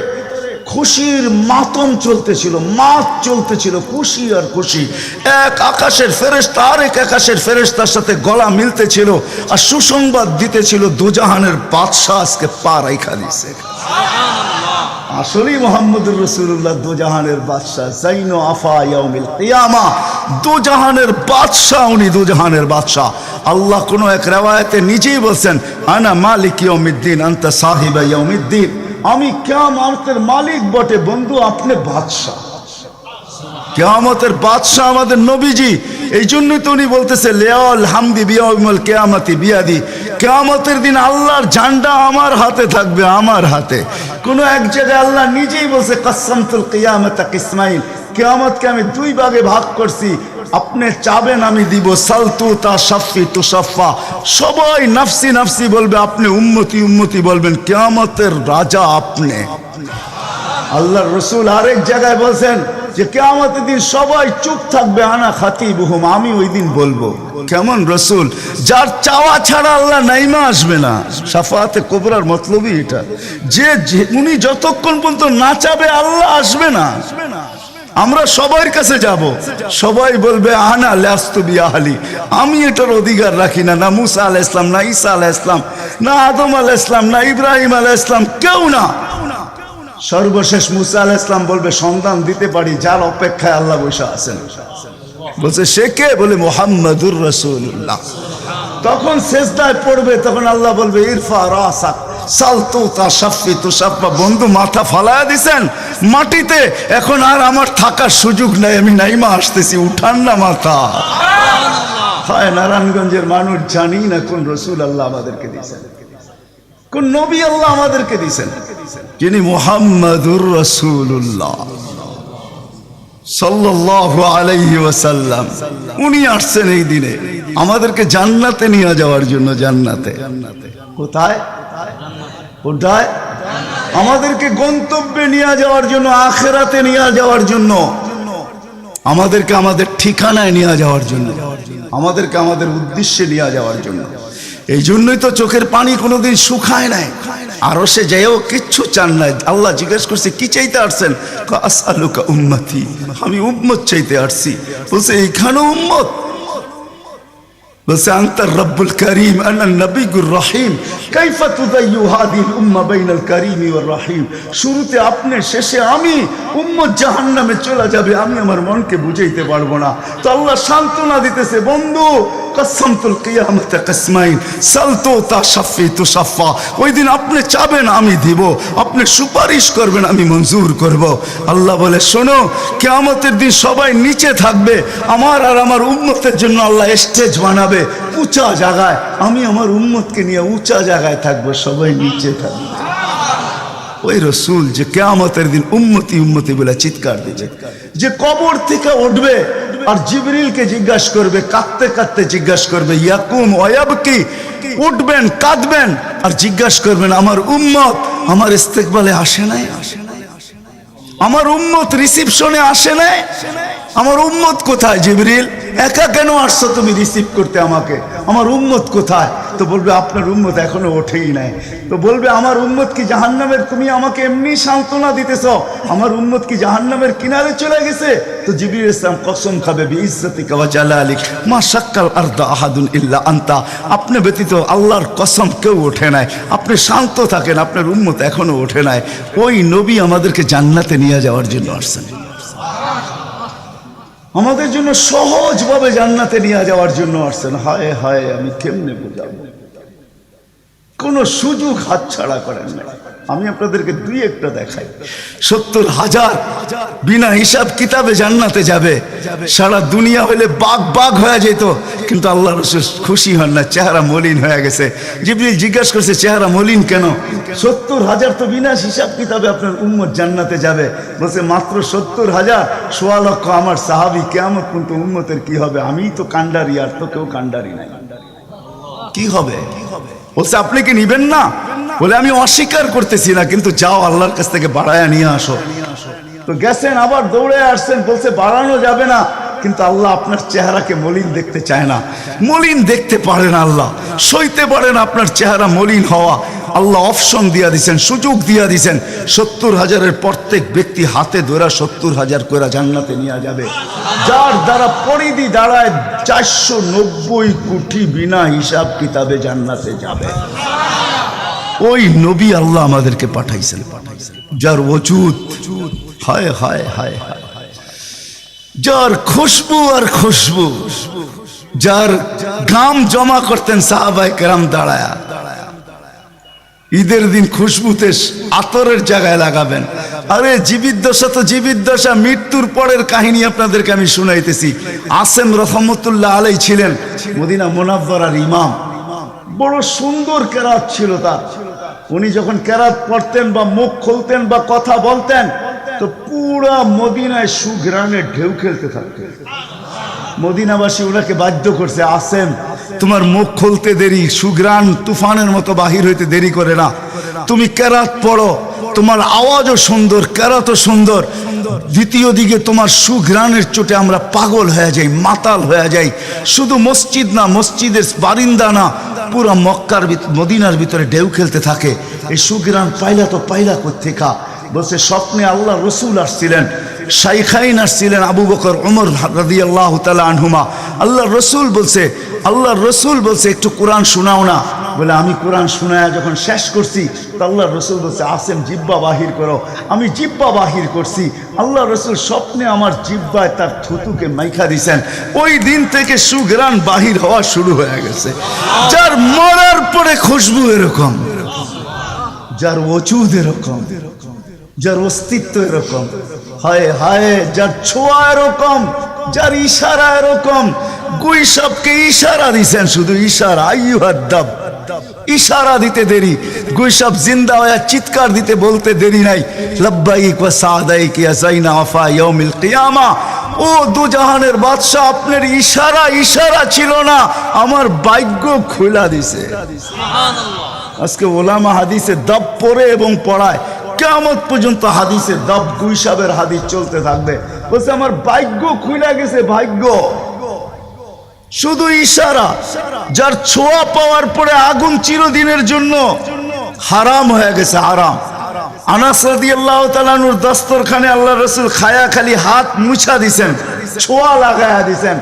খুশির মাতম চলতেছিল, মাত চলতেছিল, খুশি আর খুশি। এক আকাশের ফেরেশতা আরেক আকাশের ফেরেশতার সাথে গলা মিলতেছিল আর সুসংবাদ দিতেছিল দোজাহানের বাদশাহ আজকে পা রাইখা দিছে। আসলেই মুহাম্মদুর রাসূলুল্লাহ দোজাহানের বাদশাহ, জাইনো আফা ইয়াউমিল কিয়ামা, দোজাহানের বাদশাহ। উনি দোজাহানের বাদশাহ। আল্লাহ কোন এক riwayate নিজেই বলছেন, আনা মালিক ইয়াউমিদ্দিন আনতা সাহিবা ইয়াউমিদ্দিন, আমি কিয়ামতের মালিক বটে বন্ধু, আপনি বাদশাহ। কিয়ামতের বাদশাহ আমাদের নবীজি। এই জন্যই তো উনি বলতেছে লিয়াল হামদি বিয়াউমিল কিয়ামতি বিয়াদি, কিয়ামতের দিন আল্লাহর ঝান্ডা আমার হাতে থাকবে, আমার হাতে। কোন এক জায়গায় আল্লাহ নিজেই বলছে কাসসামতুল কিয়ামাতা কিসমাইন, কিয়ামতকে আমি 2 ভাগে ভাগ করছি, আপনি চাবেন আমি দিব। সালতু তা শাফি তুশাফা, সবাই নাফসি নাফসি বলবে, আপনি উম্মতি উম্মতি বলবেন, কিয়ামতের রাজা আপনি। আল্লাহর রাসূল আরেক জায়গায় বলছেন যে কিয়ামতের দিন সবাই চুপ থাকবে, আনা খাতিবুহুম, আমি ওই দিন বলবো। কেমন রসুল? যার চাওয়া ছাড়া আল্লাহ নাইমা আসবে না। শাফাআতে কুবরার মতলবই এটা, যে উনি যতক্ষণ পর্যন্ত না চাবে আল্লাহ আসবে না। আমরা সবার কাছে যাব, সবাই বলবে আনা লাস্তু বিআহলি, আমি এটার অধিকার রাখি না। না মুসা আলাইহিস সালাম, না ঈসা আলাইহিস সালাম, না আদম আলাইহিস সালাম, না ইব্রাহিম আলাইহিস সালাম, কেউ না। সর্বশেষ মুসা আলাইহিস সালাম বলবে সন্তান দিতে পারি, যার অপেক্ষায় আল্লাহ বসে আছেন। বলছে সে কে? বলে মুহাম্মাদুর রাসূলুল্লাহ। তখন সেজদায় পড়বে, তখন আল্লাহ বলবে ইরফা রাসাক সালতু তা শাফি তুশাফা, বন্ধু মাথা ফালায়া দিছেন মাটিতে, এখন আর আমার থাকার সুযোগ নাই, আমি নাইমা আসতেছি, উঠান না মাথা। হায় নারায়ণগঞ্জের মানুষ, জানি না কোন রসুল আল্লাহ আমাদেরকে দিয়েছেন, কোন নবী আল্লাহ আমাদেরকে দিয়েছেন, যিনি মুহাম্মাদুর রাসূলুল্লাহ সাল্লাল্লাহু আলাইহি ওয়াসাল্লাম। উনি আসছেন এই দিনে আমাদেরকে জান্নাতে নিয়ে যাওয়ার জন্য। জান্নাতে কোথায়? কোথায়? আমাদেরকে গন্তব্যে নিয়ে যাওয়ার জন্য, আখিরাতে নিয়ে যাওয়ার জন্য, আমাদেরকে আমাদের ঠিকানায় নিয়ে যাওয়ার জন্য, আমাদেরকে আমাদের উদ্দেশ্যে নিয়ে যাওয়ার জন্য। এই জন্যই তো চোখের পানি কোনোদিন শুকায় নাই। আরো সে যাইও কিচ্ছু চান নাই। আল্লাহ জিজ্ঞেস করছে কি চাইতে আসছেন? আসআলুকা উম্মতি, আমি উম্মত চাইতে আসছি। বলছে এইখানে উম্মত? বলছে আনতার রব্বুল করিম আনা নবিয়ুর রহিম, কাইফা তুদাইয়ু হাদিল উম্মাহ বাইনাল করিমি ওয়ার রহিম। শুরুতে আপনি, শেষে আমি, উম্মত জাহান্নামে চলে যাবে, আমি আমার মনকে বুঝাইতে পারবো না। তো আল্লাহ সান্ত্বনা দিতেছে, বন্ধু কাসসামতুল কিয়ামাতা কিসমাইন সালতু তা শাফি তুশাফা, ওই দিন আপনি চাবেন আমি দিব, আপনি সুপারিশ করবেন আমি মঞ্জুর করব। আল্লাহ বলে শোনো, কিয়ামতের দিন সবাই নিচে থাকবে, আমার আর আমার উম্মতের জন্য আল্লাহ স্টেজ বানাবে উঁচা জায়গায়, আমি আমার উম্মতকে নিয়ে উঁচা জায়গায় থাকবো, সবাই নিচে থাকবে। ওই রসুল যে কিয়ামতের দিন উম্মতি উম্মতি বলে চিৎকার দিবে, যে কবর থেকে উঠবে আর জিবরিলকে জিজ্ঞাসা করবে, কাঁদতে কাঁদতে জিজ্ঞাসা করবে ইয়াকুম ওয়ায়াবকি, উঠবেন কাঁদবেন আর জিজ্ঞাসা করবেন আমার উম্মত আমার ইস্তেকবালে আসে নাই, আমার উম্মত রিসিপশনে আসে নাই, আমার উম্মত কোথায়? জিবরিল একা কেন আসছো তুমি রিসিভ করতে আমাকে? আমার উম্মত কোথায়? তো বলবে আপনার উম্মত এখনো ওঠেই নাই। তো বলবে আমার উম্মত কি জাহান্নামের? তুমি আমাকে এমনি সান্ত্বনা দিতেছ, আমার উম্মত কি জাহান্নামের কিনারে চলে গেছে? তো জিবরিল ইসলাম কসম খাবে বিইজ্জতিকা ওয়া জালালিক মা শাক্কাল আরদা আহাদুন ইল্লা আনতা, আপনি ব্যতীত আল্লাহর কসম কেউ ওঠে নাই, আপনি শান্ত থাকেন, আপনার উম্মত এখনো ওঠে নাই। ওই নবী আমাদেরকে জান্নাতে নিয়ে যাওয়ার জন্য আসছেন। আমাদের জন্য সহজভাবে জান্নাতে নিয়ে যাওয়ার জন্য আসছেন। হায় হায়, আমি কেমনে বোঝাবো, কোনো সুযোগ হাতছাড়া করেন না। আমি আপনাদেরকে দুই একটা দেখাই। 70,000 বিনা হিসাব কিতাবে জান্নাতে যাবে। সারা দুনিয়া হলে বাগ বাগ হয়ে যেত, কিন্তু আল্লাহ রাসূল খুশি হন না, চেহারা মলিন হয়ে গেছে। জিবরিল জিজ্ঞাসা করছে, চেহারা মলিন কেন? 70,000 তো বিনা হিসাব কিতাবে আপনার উম্মত জান্নাতে যাবে। বলছে মাত্র 70,000, 1.25 লক্ষ আমার সাহাবী, কিয়ামত পর্যন্ত উম্মতের কি হবে? আমিই তো কান্ডারি, আর তো কেউ কান্ডারি নাই, কি হবে? বলছে আপনি কি নিবেন না? বলে আমি অস্বীকার করতেছি না, কিন্তু যাও আল্লাহর কাছ থেকে বাড়ায়া নিয়ে আসো। তো গেছেন, আবার দৌড়ে আসছেন, বলছে বাড়ানো যাবে না, কিন্তু আল্লাহ আপনার চেহারাকে মলিন দেখতে চায় না। মলিন দেখতে পারেন আল্লাহ, সইতে পারেন আপনার চেহারা মলিন হওয়া। আল্লাহ অপশন দিয়া দিছেন, সুযোগ দিয়া দিছেন। 70,000-এর প্রত্যেক ব্যক্তি হাতে ধরা 70,000 করে জান্নাতে নিয়ে যাবে, যার দ্বারা পরিধি দাঁড়ায় 490 কোটি বিনা হিসাব কিতাবে জান্নাতে যাবে। ওই নবী আল্লাহ আমাদেরকে পাঠাইছেন, যার ওজুদ হায় হায় হায় হায়, যার খুশবু আর খুশবু, যার ঘাম জমা করতেন সাহাবায়ে কেরাম দাঁড়ায়া। ঈদের দিন খুশবুতে আতরের জায়গায় লাগাবেন। আরে জীবিত দশা তো জীবিত দশা, মৃত্যুর পরের কাহিনী আপনাদেরকে আমি শুনাইতেছি। আসেম রহমতুল্লাহ আলাই ছিলেন মদিনা মুনাওয়ারার ইমাম। বড় সুন্দর কেরাত ছিল তার। উনি যখন কেরাত পড়তেন বা মুখ খুলতেন বা কথা বলতেন, তো পুরা মদিনায় সুঘ্রাণের ঢেউ খেলতে থাকতেন। মদিনাবাসী ওনাকে বাধ্য করছে, আসেম তোমার মুখ খুলতে দেরি, সুঘ্রাণ তুফানের মতো বাহির হইতে দেরি করে না, তুমি কেরাত পড়ো, তোমার আওয়াজও সুন্দর, কেরাতও সুন্দর। দ্বিতীয় দিকে তোমার সুঘ্রাণের চোটে আমরা পাগল হয়ে যাই, মাতাল হয়ে যাই। শুধু মসজিদ না, মসজিদের বারিন্দা না, পুরো মক্কার মদিনার ভিতরে ঢেউ খেলতে থাকে। এই সুঘ্রাণ পাইলা তো পাইলা কোত্থেকা? বলছে স্বপ্নে আল্লাহ রসুল আসছিলেন, শাইখাইন আসছিলেন, আবু বকর ওমর রাদিয়াল্লাহু তাআলা আনহুমা। আল্লাহ রসুল বলছে একটু কোরআন শোনাও না। বলে আমি কোরআন শোনায়া যখন শেষ করছি, তো আল্লাহ রসুল বলছে আসেম জিব্বা বাহির করো। আমি জিব্বা বাহির করছি, আল্লাহ রসুল স্বপ্নে আমার জিব্বায় তার থুতুকে মাইখা দিছেন। ওই দিন থেকে সুঘ্রাণ বাহির হওয়া শুরু হয়ে গেছে। যার মরার পরে খুশবু এরকম, যার ওজুদ এরকম, যার অস্তিত্ব এরকম, হায় হায়, যার ছোঁয়া এরকম, যার ইশারা এরকম। গুইসাবকে ইশারা দিছেন, শুধু ইশারা, আইয়ুহাদ্দাব, ইশারা দিতে দেরি। গুইসাব জিন্দা হয়ে চিৎকার দিতে বলতে দেরি নাই, লব্বাইক ওয়া সাদাইক ইয়া যাইনা ওয়াফা ইয়াউমিল কিয়ামা। ও দুজাহানের বাদশা, আপনার ইশারা ছিল না, আমার ভাগ্য খুলা দিছে। আজকে ওলামা হাদিসে দাব পড়ে এবং পড়ায়, কিয়ামত পর্যন্ত হাদিসে দাব, গুইসাবের হাদিস চলতে থাকবে। বলছে আমার ভাগ্য খুলে গেছে, ভাগ্য। শুধু ইশারা, যার ছোঁয়া পাওয়ার পরে আগুন চিরদিনের জন্য হারাম হয়ে গেছে, হারাম। আনাস রাদিয়াল্লাহু তাআলা আনহুর দস্তরখানে আল্লাহ রাসূল খায়া খালি হাত মুছা দিছেন, ছোঁয়া লাগায়া দিছেন।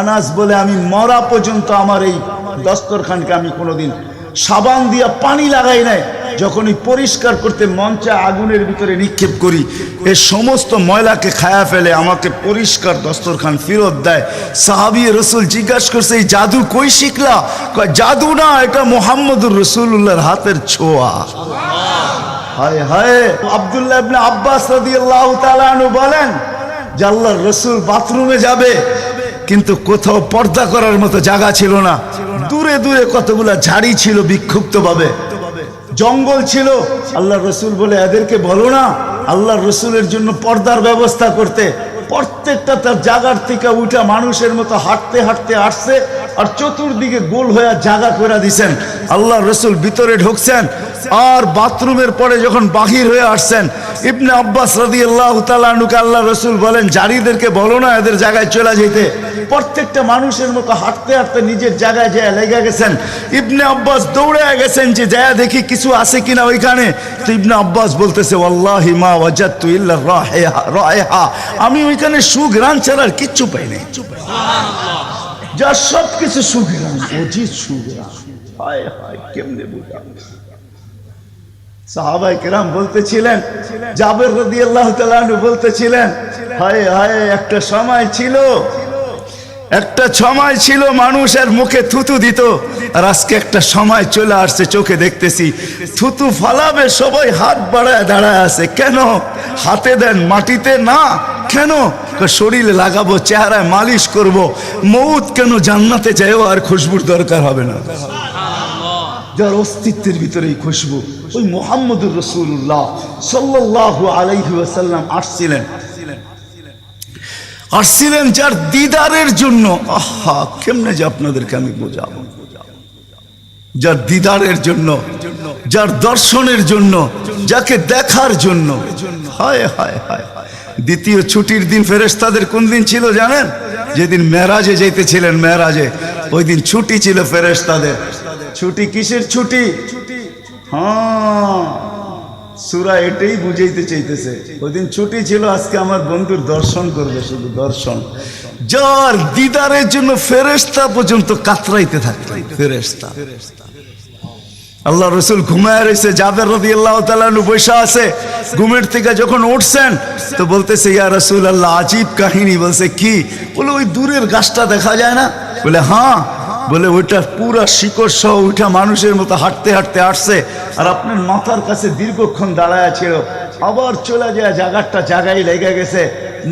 আনাস বলে আমি মরা পর্যন্ত আমার এই দস্তরখানকে আমি কোনোদিন সাবান দিয়া পানি লাগাই নাই। যখনই পরিষ্কার করতে মন চায় আগুনের ভিতরে নিক্ষেপ করি, এ সমস্ত ময়লাকে খায়া ফেলে, আমাকে পরিষ্কার দস্তরখান ফেরত দেয়। সাহাবী রাসূল জিজ্ঞাসা করছে এই জাদু কই শিখলা? কয় জাদু না, এটা মুহাম্মদুর রাসূলুল্লাহর হাতের ছোঁয়া। হায় হায়। আব্দুল্লাহ ইবনে আব্বাস রাদিয়াল্লাহু তাআলা আনহু বলেন যে আল্লাহর রাসূল বাথরুমে যাবে, কিন্তু কোথাও পর্দা করার মতো জায়গা ছিল না। দূরে দূরে কতগুলা ঝাড়ি ছিল, বিক্ষুব্ধ ভাবে জঙ্গল ছিল। আল্লাহ রসুল বলে এদেরকে বলো না আল্লাহ রসুলের জন্য পর্দার ব্যবস্থা করতে। প্রত্যেকটা তার জায়গার থেকে উঠা মানুষের মতো হাঁটতে হাঁটতে আসছে, আর চতুর্দিকে গোল হয়ে জায়গা করে দিছেন। আল্লাহ রসুল ভিতরে ঢুকছেন, আর বাথরুমের পরে যখন বাহির হয়ে আসছেন, ইবনে আব্বাস রাদিয়াল্লাহু তাআলা আনহুকে আল্লাহ রসুল বলেন জারিদেরকে বলো না এদের জায়গায় চলে যেতে। প্রত্যেকটা মানুষের মতো হাঁটতে হাঁটতে নিজের জায়গায় যায় লেগে গেছেন। ইবনে আব্বাস দৌড়ে গেছেন যে যায় দেখি কিছু আছে কিনা ওইখানে। তো ইবনে আব্বাস বলতেছে ওয়াল্লাহি মা ওয়াজাদতু ইল্লা রায়হা, আমি ওইখানে সুঘ্রাণ ছাড়া আর কিচ্ছু পাই নাই। যা সব কিছু সুঘ্রাণ, অজিত সুঘ্রাণ। হায় হায়, কেমনে বুঝাবো? সাহাবায়ে কেরাম বলতেছিলেন, জাবের রাদিয়াল্লাহু তাআলা আনহু বলতেছিলেন হায় হায়, একটা সময় ছিল মানুষের মুখে থুতু দিত, আর আজকে একটা সময় চলে আসছে, চোখে দেখতেছি থুতু ফালাবে সবাই হাত বাড়ায় দাঁড়ায় আছে। কেন? হাতে দেন, মাটিতে না। কেন? শরীরে লাগাবো, চেহারায় মালিশ করব। মৌত কেন? জান্নাতে যাইও আর খুশবুর দরকার হবে না। যার অস্তিত্বের ভিতরে এই খুশবু, ওই মুহাম্মদুর রাসূলুল্লাহ সাল্লাল্লাহু আলাইহি ওয়াসাল্লাম আসছিলেন যার দিদারের জন্য। আহা, কেমনে যে আপনাদেরকে আমি বোঝাবো। যার দিদারের জন্য, যার দর্শনের জন্য, যাকে দেখার জন্য। হায় হায় হায়। দ্বিতীয় ছুটির দিন ফেরেশতাদের কোন দিন ছিল জানেন? যেদিন মেরাজে যাইতেছিলেন, মেরাজে ওই দিন ছুটি ছিল ফেরেশতাদের। ছুটি কিসের ছুটি? হ্যাঁ, সূরা এটাই বুঝাইতে চাইতেছে। ওই দিন ছুটি ছিল, আজকে আমার বন্ধুর দর্শন করবে, শুধু দর্শন। যার দিদারের জন্য ফেরেশতা পর্যন্ত কাতরাইতে থাকতো। ফেরেশতা, আল্লাহ রসুল ঘুমায় রয়েছে, জাবের রাদিয়াল্লাহু তাআলা আনহু বসে আছে। ঘুমের থেকে যখন উঠছেন তো বলতেছে, ইয়া রাসূলুল্লাহ, আজীব কাহিনী। বলছে কি? বলে ওই দূরের গাছটা দেখা যায় না? বলে হ্যাঁ। বলে ওইটা পুরা শিকড় সহ ওইটা মানুষের মতো হাঁটতে হাঁটতে আসছে, আর আপনার মাথার কাছে দীর্ঘক্ষণ দাঁড়ায় ছিল, আবার চলে যায়, জায়গায় লেগে গেছে।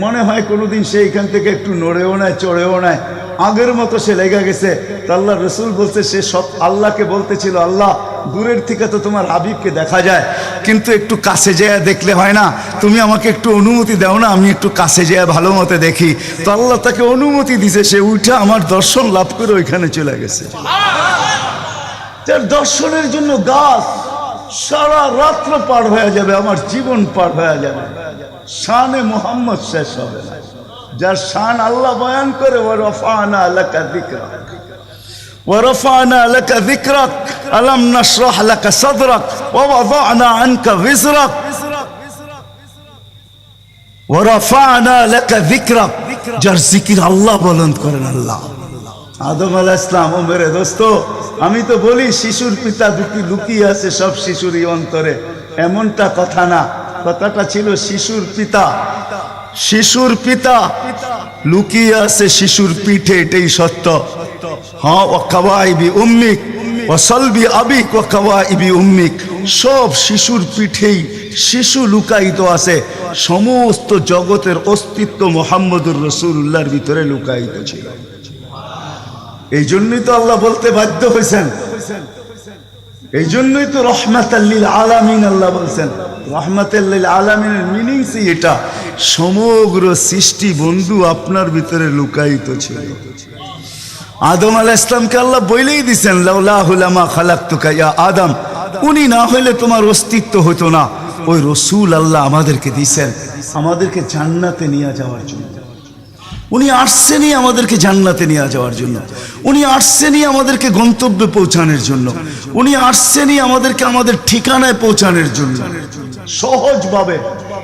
মনে হয় কোনোদিন সে এখান থেকে একটু নড়েও নেয়, চড়েও নেয়, আগের মতো সে লেগে গেছে। তো আল্লাহ রসুল বলছে, সে সব আল্লাহকে বলতেছিল, আল্লাহ দূরের থেকে তো তোমার হাবিবকে দেখা যায়, কিন্তু একটু কাছে যেয়ে দেখলে হয় না? তুমি আমাকে একটু অনুমতি দাও না, আমি একটু কাছে যেয়ে ভালো মতো দেখি। তো আল্লাহ তাকে অনুমতি দিছে, সে উঠে আমার দর্শন লাভ করে ওইখানে চলে গেছে। তার দর্শনের জন্য গাছ সারা রাত্র পার হয়ে যাবে, আমার জীবন পার হয়ে যাবে, শানে মুহাম্মদ শেষ হবে না। যার শান আল্লাহ বয়ান করে, ওয়ারফানা লাকা যিকরাক, ওয়ারফানা লাকা যিকরাক, আলাম নাশরাহ লাকা সাদরাক, ওয়া ওয়াদানা আনকা বিজরাক, ওয়ারফানা লাকা যিকরাক। যার জিকির আল্লাহ বুলন্দ করেন আল্লাহ। আদম আলাইহিস সালাম, ও মেরে দোস্ত, আমি তো বলি শিশুর পিতা লুকিয়ে আছে সব শিশুরই অন্তরে, এমনটা কথা না। কথাটা ছিল শিশুর পিতা, শিশুর পিতা লুকিয়ে আছে শিশুর পিঠে, এটাই সত্য। হ্যাঁ, ওয়া কাওয়াইবি উম্মিক ওয়া সালবি আবিক ওয়া কাওয়াইবি উম্মিক, সব শিশুর পিঠেই শিশু লুকায়িত আছে। সমস্ত জগতের অস্তিত্ব মুহাম্মদুর রাসূলুল্লাহর ভিতরে লুকায়িত ছিল। এই জন্যই তো আল্লাহ বলতে বাধ্য হয়েছেন, এই জন্যই তো রহমাতাল লিল আলামিন আল্লাহ বলছেন। রহমাতাল লিল আলামিনের মিনিংস এটা, সমগ্র সৃষ্টি বন্ধু আপনার ভিতরে লুকায়িত ছিল। আদম আলাইহিস সালামকে আল্লাহ বলেই দিয়েছেন, লাউলাহু লামা খালাকতুকা ইয়া আদম, উনি না হইলে তোমার অস্তিত্ব হতো না। ওই রসূল আল্লাহ আমাদেরকে দিয়েছেন আমাদেরকে জান্নাতে নিয়ে যাওয়ার জন্য। উনি আসছেনই আমাদেরকে জান্নাতে নিয়ে যাওয়ার জন্য, উনি আসছেনই আমাদেরকে গন্তব্যে পৌঁছানোর জন্য, উনি আসছেনই আমাদেরকে আমাদের ঠিকানায় পৌঁছানোর জন্য, সহজভাবে,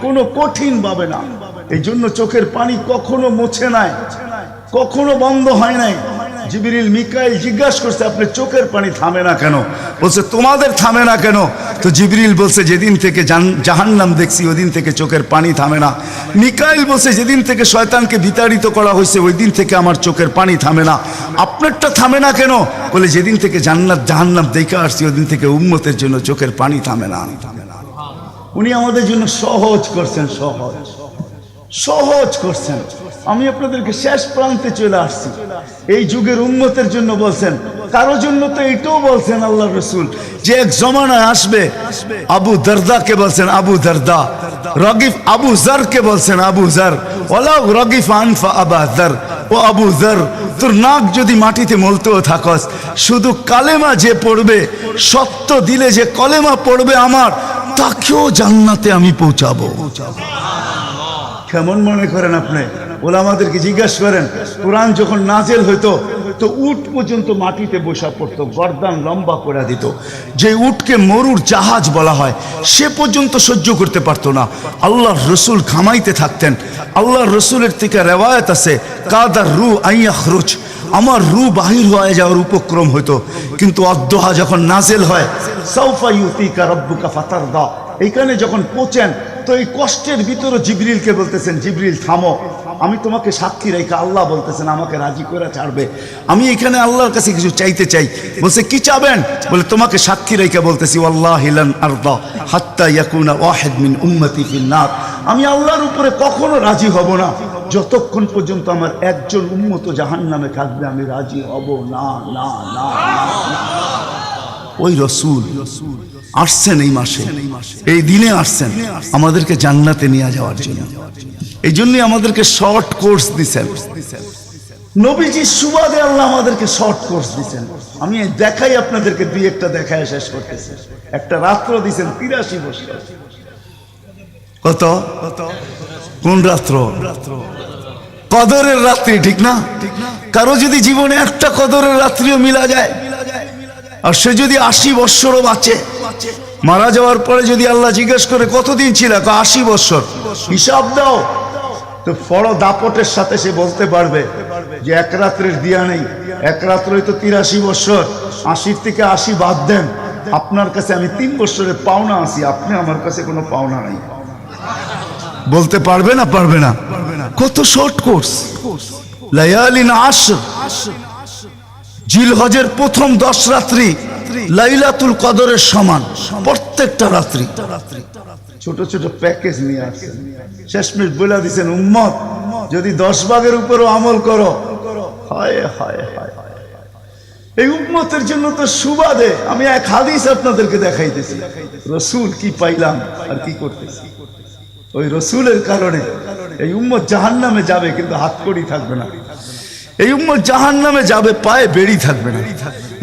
কোনো কঠিন ভাবে না। এই জন্য চোখের পানি কখনো মুছে নাই, কখনো বন্ধ হয় নাই। জিবরিল মিকাইল জিজ্ঞাসা করছে, আপনি চোখের পানি থামে না কেন? বলছে তোমাদের থামে না কেন? তো জিবরিল বলছে, যেদিন থেকে জাহান্নাম দেখছি ওই দিন থেকে চোখের পানি থামে না। মিকাইল বলছে, যেদিন থেকে শয়তানকে বিতাড়িত করা হয়েছে ওই দিন থেকে আমার চোখের পানি থামে না। আপনারটা থামে না কেন? বলে, যেদিন থেকে জান্নাত জাহান্নাম দেখে আসছি ওই দিন থেকে উম্মতের জন্য চোখের পানি থামে না। উনি আমাদের জন্য সহজ করছেন, সহজ করছেন। আমি আপনাদেরকে শেষ প্রান্তে চলে আসছি। এই যুগের উম্মতের জন্য বলছেন, কারো জন্য তো এটাও বলছেন আল্লাহ রসুল, যে এক জমানায় আসবে। আবু দারদাকে বলছেন আবু দারদা, রগিফ আবু জারকে বলছেন আবু জার, ওয়ালাউ রগিফ আনফা আবা জার, ও আবু জার, তোর নাক যদি মাটিতে মলতেও থাকস, শুধু কালেমা যে পড়বে, সত্য দিলে যে কলেমা পড়বে আমার, তাকেও জান্নাতে আমি পৌঁছাবো। কেমন মনে করেন আপনি? ওলামাদেরকে জিজ্ঞাসা করেন, কোরআন যখন নাজেল হইতো তো উট পর্যন্ত মাটিতে বসা পড়তো, গর্দান লম্বা করে দিত। যে উটকে মরুর জাহাজ বলা হয় সে পর্যন্ত সহ্য করতে পারতো না। আল্লাহর রসুল ঘামাইতে থাকতেন। আল্লাহর রসুলের থেকে রেওয়ায়ত আছে, কাদার রু আইয়াখরুজ, আমার রু বাহির হয়ে যাওয়ার উপক্রম হইতো। কিন্তু অদ্দোহা যখন নাজেল হয়, সাউফা ইউতিকা রাব্বুকা ফাতারদা, এইখানে যখন পৌঁছেন তো এই কষ্টের ভিতরে জিবরিলকে বলতেছেন, জিবরিল থামো, আমি তোমাকে সাক্ষী রেখে, আল্লাহ বলতেছেন আমাকে রাজি করে ছাড়বে, আমি এখানে আল্লাহর কাছে কিছু চাইতে চাই। বলছে কি চাবেন? বলে তোমাকে সাক্ষী রেখে বলতেছি, ওয়াল্লাহি লান আরদা হাত্তা ইয়াকুনা ওয়াহিদ মিন উম্মতি ফিন নার, আমি আল্লাহর উপরে কখনো রাজি হব না যতক্ষণ পর্যন্ত আমার একজন উম্মত জাহান্নামে থাকবে, আমি রাজি হব না না না না। ওই রসুল আসছেন এই মাসে, এই দিনে আসছেন আমাদেরকে জান্নাতে নিয়ে যাওয়ার জন্য। এই জন্যই আমাদেরকে শর্ট কোর্স দিচ্ছেন নবীজির সুবাদে, আল্লাহ আমাদেরকে শর্ট কোর্স দিচ্ছেন। আমি দেখাই আপনাদেরকে, দুই একটা দেখায় শেষ করতেছি। একটা রাত্র দিচ্ছেন 83 বছর। কত? কোন রাত্র? কদরের রাত্রি, ঠিক না? কারো যদি জীবনে একটা কদরের রাত্রিও মিলা যায়, আর সে যদি 80 বৎসরও বাঁচে, মারা যাওয়ার পরে যদি আল্লাহ জিজ্ঞেস করে কতদিন ছিল, 80 বৎসর, হিসাব দাও, তো বড় দাপটের সাথে সে বলতে পারবে যে এক রাত্রের দিয়া নেই, এক রাত্রই তো 83 বৎসর, 80 থেকে 80 বাদ দেন, আপনার কাছে আমি 3 বৎসরের পাওনা আছি, আপনি আমার কাছে কোনো পাওনা নাই। বলতে পারবে না? পারবে না। কত শর্ট কোর্স। লায়ালিন আশর, জিলহজের প্রথম 10 রাত্রি লাইলাতুল কদরের সমান, প্রত্যেকটা রাত্রি। ছোট ছোট প্যাকেজ নিয়ে আসছেন, শেষমেশ বলে দিচ্ছেন উম্মত যদি 10 ভাগের উপরও আমল করো, হায় হায় হায়, এই উম্মতের জন্য তো সুবাদে আমি এক হাদিস আপনাদেরকে দেখাইতেছি, রসুল কি পাইলাম আর কি করতেছি। ওই রসুলের কারণে এই উম্মত জাহান্নামে যাবে, কিন্তু হাতকড়ি থাকবে না। এই উম্মত জাহান্নামে যাবে, পায়ে বেড়ি থাকবে না।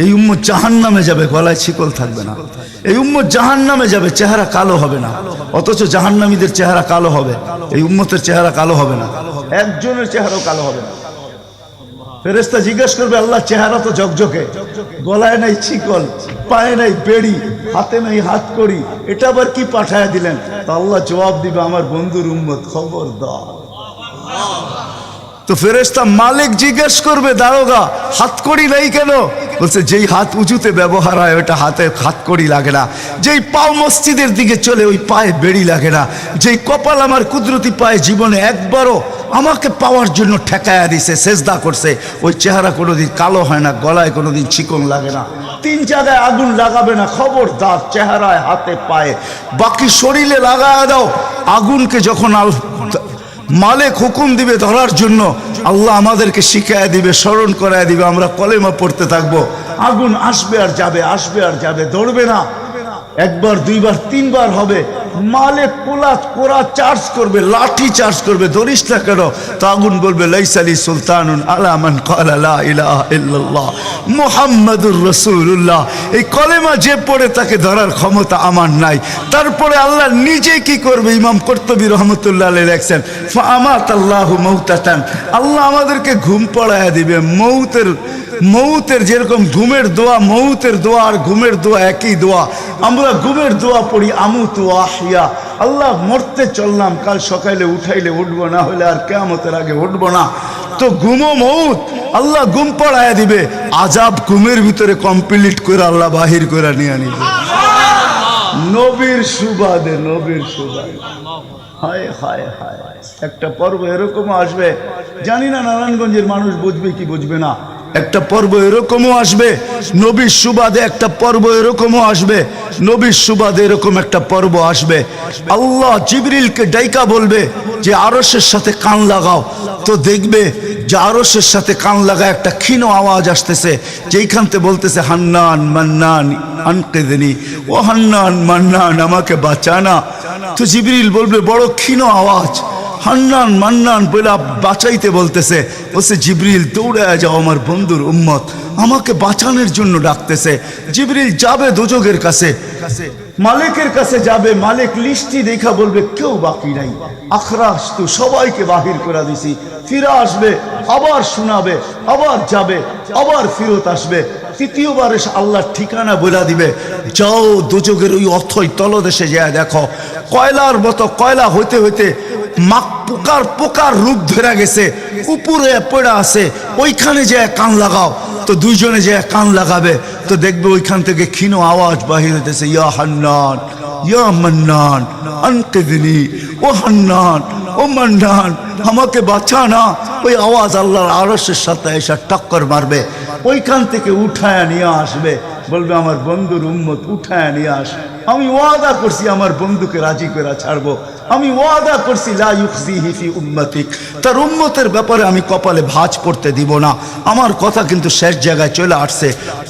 এই উম্মত জাহান্নামে যাবে, গলায় শিকল থাকবে না। এই উম্মত জাহান্নামে যাবে, চেহারা কালো হবে না। অথচ জাহান্নামীদের চেহারা কালো হবে, এই উম্মতের চেহারা কালো হবে না, একজনের চেহারাও কালো হবে না। ফেরেশতা জিজ্ঞেস করবে, আল্লাহ চেহারা তো ঝকঝকে, গলায় নাই শিকল, পায়ে নাই বেড়ি, হাতে নাই হাতকড়ি, এটা আবার কি পাঠায় দিলেন? তো আল্লাহ জবাব দিবে, আমার বন্ধুর উম্মত, খবরদার। তো ফেরেশতা মালিক জিজ্ঞেস করবে, দারোগা হাতকড়ি নেই কেন? বলছে যেই হাত উঁচুতে ব্যবহার হয় ওটা হাতে হাতকড়ি লাগে না, যেই পাও মসজিদের দিকে চলে ওই পায়ে বেড়ি লাগে না, যেই কপাল আমার কুদরতি পায়ে জীবনে একবারও আমাকে পাওয়ার জন্য ঠেকায়া দিছে, সেজদা করছে, ওই চেহারা কোনোদিন কালো হয় না, গলায় কোনোদিন চিকন লাগে না, 3 জায়গায় আগুন লাগাবে না। খবরদার, চেহারায়, হাতে, পায়ে, বাকি শরীরে লাগায়া দাও। আগুনকে যখন মালিক হুকুম দিবে ধরার জন্য, আল্লাহ আমাদেরকে শিখায় দিবে, স্মরণ করায় দিবে, আমরা কলেমা পড়তে থাকবো, আগুন আসবে আর যাবে, আসবে আর যাবে, ধরবে না। একবার, দুইবার, 3 বার হবে, মালিক কোরা চার্জ করবে, লাঠি চার্জ করবে, ধরিস না কেন? তো আগুন বলবে, লাইসালি সুলতানুন আলা মান ক্বালা লা ইলাহা ইল্লাল্লাহ মুহাম্মাদুর রাসূলুল্লাহ। এই কলেমা যে পড়ে তাকে ধরার ক্ষমতা আমার নাই। তারপরে আল্লাহ নিজে কি করবে? ইমাম কুরতুবী রহমাতুল্লাহ আলাইহি লেখছেন, ফাআমাতাল্লাহু মাউতাতান, আল্লাহ আমাদেরকে ঘুম পড়ায়া দিবে। মৌতের যেরকম ঘুমের দোয়া, মৌতের দোয়া আর ঘুমের দোয়া একই দোয়া। আমরা ঘুমের দোয়া পড়ি, আমুতু আহিয়া, আল্লাহ মরতে চললাম, কাল সকালে উঠাইলে উঠবো, না হলে আর কিয়ামতের আগে উঠবো না। তো ঘুমো মৌত, আল্লাহ ঘুম পড়ায়া দিবে, আজাব ঘুমের ভিতরে কমপ্লিট করে আল্লাহ বাহির করে নিয়ে নিবে। নবীর সুবাদে, নবীর সুবাদে। হায় হায় হায়, একটা পর্ব এরকমও আসবে, জানি না নারায়ণগঞ্জের মানুষ বুঝবে কি বুঝবে না। একটা পর্ব এরকমও আসবে নবীর সুবাদে, একটা পর্ব এরকমও আসবে নবীর সুবাদে, এরকম একটা পর্ব আসবে। আল্লাহ জিবরিলকে ডাইকা বলবে যে আরশের সাথে কান লাগাও, তো দেখবে যে আরশের সাথে কান লাগা একটা ক্ষীণ আওয়াজ আসতেছে, যেইখানতে বলতেছে, হান্নান মান্নান আনকিদনি, ও হান্নান মান্নান আমাকে বাঁচানা। তো জিবরিল বলবে, বড় ক্ষীণ আওয়াজ, হান্নান মান্নান বলে বাঁচাইতে বলতেছে। বলছে, জিবরিল দৌড়ে যাও, আমার বন্ধুর উম্মত আমাকে বাঁচানোর জন্য ডাকতেছে। জিবরিল যাবে দোজখের কাছে, মালিকের কাছে যাবে, মালিক লিস্টি দেখা বলবে কেউ বাকি নাই, আখরাস তো সবাইকে বাহির করে দিছি। ফিরে আসবে, আবার শোনাবে, আবার যাবে, আবার ফিরত আসবে। তৃতীয়বার এসে আল্লাহর ঠিকানা বলে দিবে, যাও দোজখের ওই অথই তলদেশে যায় দেখো, কয়লার মতো কয়লা হইতে হইতে পোকার রূপ ধরে গেছে, উপরে পড়ে আছে, ওইখানে যে কান লাগাও। তো দুইজনে যে কান লাগাবে, তো দেখবে ওইখান থেকে ক্ষীণ আওয়াজ বাহির হইতেছে, ইয়া হান্নান ইয়া মান্নান আনকিযনি, ও হান্নান, ও মান্নান আমাকে বাঁচা না। ওই আওয়াজ আল্লাহর আরশের সাথে এসে টক্কর মারবে, ওইখান থেকে উঠায় নিয়ে আসবে, বলবে আমার বন্ধুর উম্মত উঠায় নিয়ে আস। আমি ওয়াদা করছি আমার বন্ধুকে রাজি করে ছাড়বো, আমি ওয়াদা করছি লা ইউখজিহি ফি উম্মতিক, তার উম্মতের ব্যাপারে আমি কপালে ভাঁজ পড়তে দিব না। আমার কথা কিন্তু শেষ জায়গায় চলে আসছে।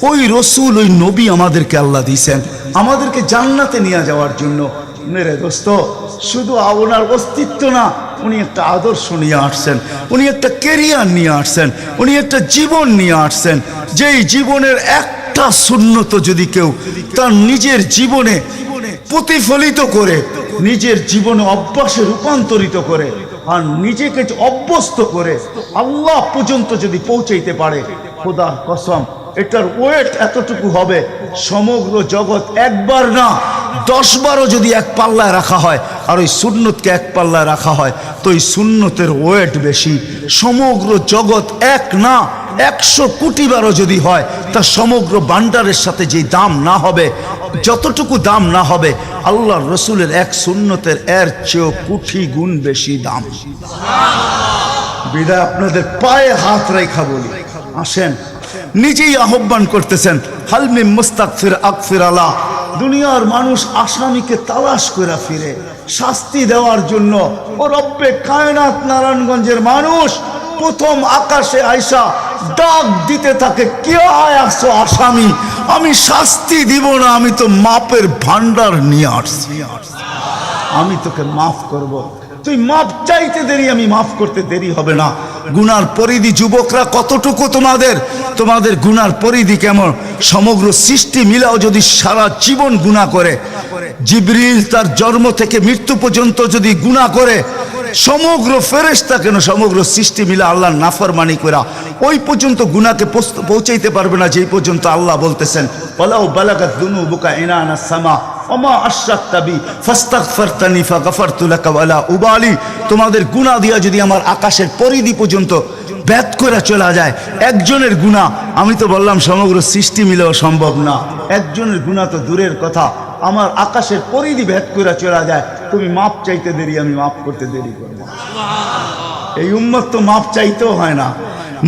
ওই রসুল, ওই নবী আমাদেরকে আল্লাহ দিয়েছেন আমাদেরকে জান্নাতে নিয়ে যাওয়ার জন্য। মেরে দোস্ত, শুধু ওনার অস্তিত্ব না, উনি একটা আদর্শ নিয়ে আসছেন, উনি একটা কেরিয়ার নিয়ে আসছেন, উনি একটা জীবন নিয়ে আসছেন। যেই জীবনের একটা সুন্নত যদি কেউ তার নিজের জীবনে প্রতিফলিত করে, নিজের জীবনে অভ্যাসে রূপান্তরিত করে, আর নিজেকে অভ্যস্ত করে আল্লাহ পর্যন্ত যদি পৌঁছাইতে পারে, খোদার কসম এটার ওয়েট এতটুকু হবে, সমগ্র জগৎ একবার না 10 বারও যদি এক পাল্লায় রাখা হয় আর ওই সুন্নতকে এক পাল্লায় রাখা হয়, তো ওই সুন্নতের ওয়েট বেশি। সমগ্র জগৎ এক না 100 কোটি বারও যদি হয়, তা সমগ্র ভান্ডারের সাথে যে দাম না হবে, যতটুকু দাম না হবে, আল্লাহর রসুলের এক সুন্নতের এর চেয়েও কোটি গুণ বেশি দাম। বিদায় আপনাদের পায়ে হাত রেখা বলি, আসেন। নিজেই আহ্বান করতেছেন, হালমি মুস্তাগফির আগফির আলা। দুনিয়ার মানুষ আসামিকে তালাশ করে ফিরে শাস্তি দেওয়ার জন্য। ও রব্বে কায়নাত নারায়ণগঞ্জের মানুষ প্রথম আকাশে আইসা ডাক দিতে থাকে, কে আসো আসামি, আমি শাস্তি দিব না, আমি তো মাপের ভান্ডার নিয়ে আসছি, আমি তোকে মাফ করব। তুই মাপ চাইতে দেরি, আমি মাফ করতে দেরি হবে না। গুনার পরিধি যুবকরা কতটুকু তোমাদের গুনার পরিধি কেমন? সমগ্র সৃষ্টি মিলাও যদি সারা জীবন গুনাহ করে, জিবরিল তার জন্ম থেকে মৃত্যু পর্যন্ত যদি গুনাহ করে, সমগ্র ফেরেশতা কেন সমগ্র সৃষ্টি মিলে আল্লাহর নাফরমানি করা ওই পর্যন্ত গুনাহকে পৌঁছাইতে পারবে না, যেই পর্যন্ত আল্লাহ বলতেছেন ওয়ালাউ বালাগাত যুনুবুকা ইনানাস সামা ওমা আশরাকতা বি ফাস্তাগফারতানি ফাগফারতু লাকা ওয়ালা উবালি। তোমাদের গুনাহ দিয়া যদি আমার আকাশের পরিধি পর্যন্ত ভেদ করে চলা যায়, একজনের গুনাহ, আমি তো বললাম সমগ্র সৃষ্টি মিলেও সম্ভব না, একজনের গুনাহ তো দূরের কথা, আমার আকাশের পরিধি ভেদ করে চলা যায়, তুমি মাপ চাইতে দেরি, আমি মাপ করতে দেরি করবো। এই উম্মত তো মাপ চাইতেও হয় না,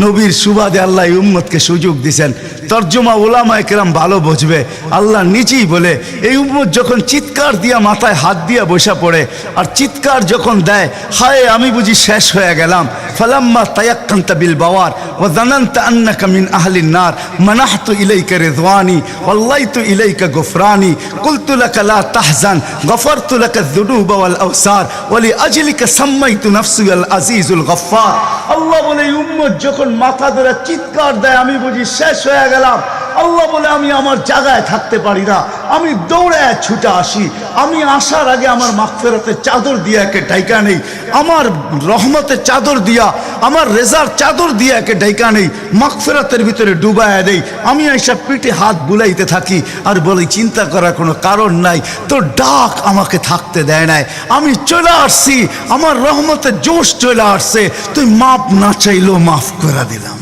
নবীর সুবাদে আল্লাহ এই উম্মতকে সুযোগ দিয়েছেন। তর্জমা ওলামায়ে কেরাম ভালো বুঝবে। আল্লাহ নিজেই বলে, এই উম্মত যখন চিৎকার দিয়া মাথায় হাত দিয়া বসা পড়ে আর চিৎকার যখন দেয়, হায় আমি বুঝি শেষ হয়ে গেলাম, ফালাম্মা তায়াক্কানতা বিল বাওয়ার ওয়া যানানতা আন্নাকা মিন আহলিন নার মানাহতু ইলাইকা রিদওয়ানি ওয়াল্লাইতু ইলাইকা গুফরানি কুলতু লাকা লা তাহজান গফারতু লাকা যুনুবা ওয়াল আওসার ওয়া লিআজলিকা সাম্মাইতু নাফসি আল আজিজুল গফফার। আল্লাহ বলে, এই উম্মত যখন মাথা ধরে চিৎকার দেয়, আমি বুঝি শেষ হয়ে গেলাম। আল্লাহ বলে, আমি আমার জায়গায় থাকতে পারি না, আমি দৌড়ে ছুটে আসি, আমি আসার আগে আমার মাগফিরাতের চাদর দিয়ে একে ঢাইকা নেই, আমার রহমতের চাদর দিয়া, আমার রেজার চাদর দিয়ে একে ঢাইকা নেই, মাগফিরাতের ভিতরে ডুবাইয়া দেই। আমি এইসব পিঠে হাত বুলাইতে থাকি আর বলি, চিন্তা করার কোনো কারণ নাই, তোর ডাক আমাকে থাকতে দেয় নাই, আমি চলে আসছি, আমার রহমতের জোশ চলে আসছে, তুই মাপ না চাইলেও মাফ করে দিলাম।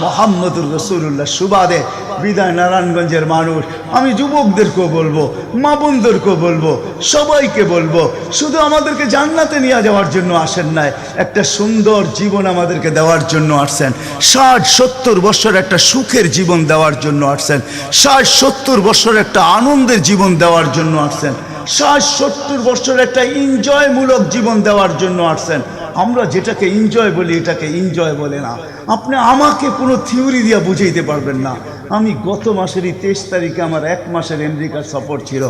মুহাম্মদুর রাসূলুল্লাহ সুবাদে বিদায় নারায়ণগঞ্জের মানুষ, আমি যুবকদেরকেও বলবো, মা বোনদেরকেও বলবো, সবাইকে বলবো, শুধু আমাদেরকে জান্নাতে নিয়ে যাওয়ার জন্য আসেন নাই, একটা সুন্দর জীবন আমাদেরকে দেওয়ার জন্য আসছেন। 60-70 বছর একটা সুখের জীবন দেওয়ার জন্য আসছেন, 60-70 বছর একটা আনন্দের জীবন দেওয়ার জন্য আসছেন, 60-70 বছর একটা এনজয়মূলক জীবন দেওয়ার জন্য আসছেন। আমরা যেটাকে এনজয় বলি, এটাকে এনজয় বলে না। আপনি আমাকে কোনো থিওরি দিয়ে বুঝাইতে পারবেন না। আমি গত মাসেরই 23 তারিখে আমার 1 মাসের আমেরিকার সফর ছিল,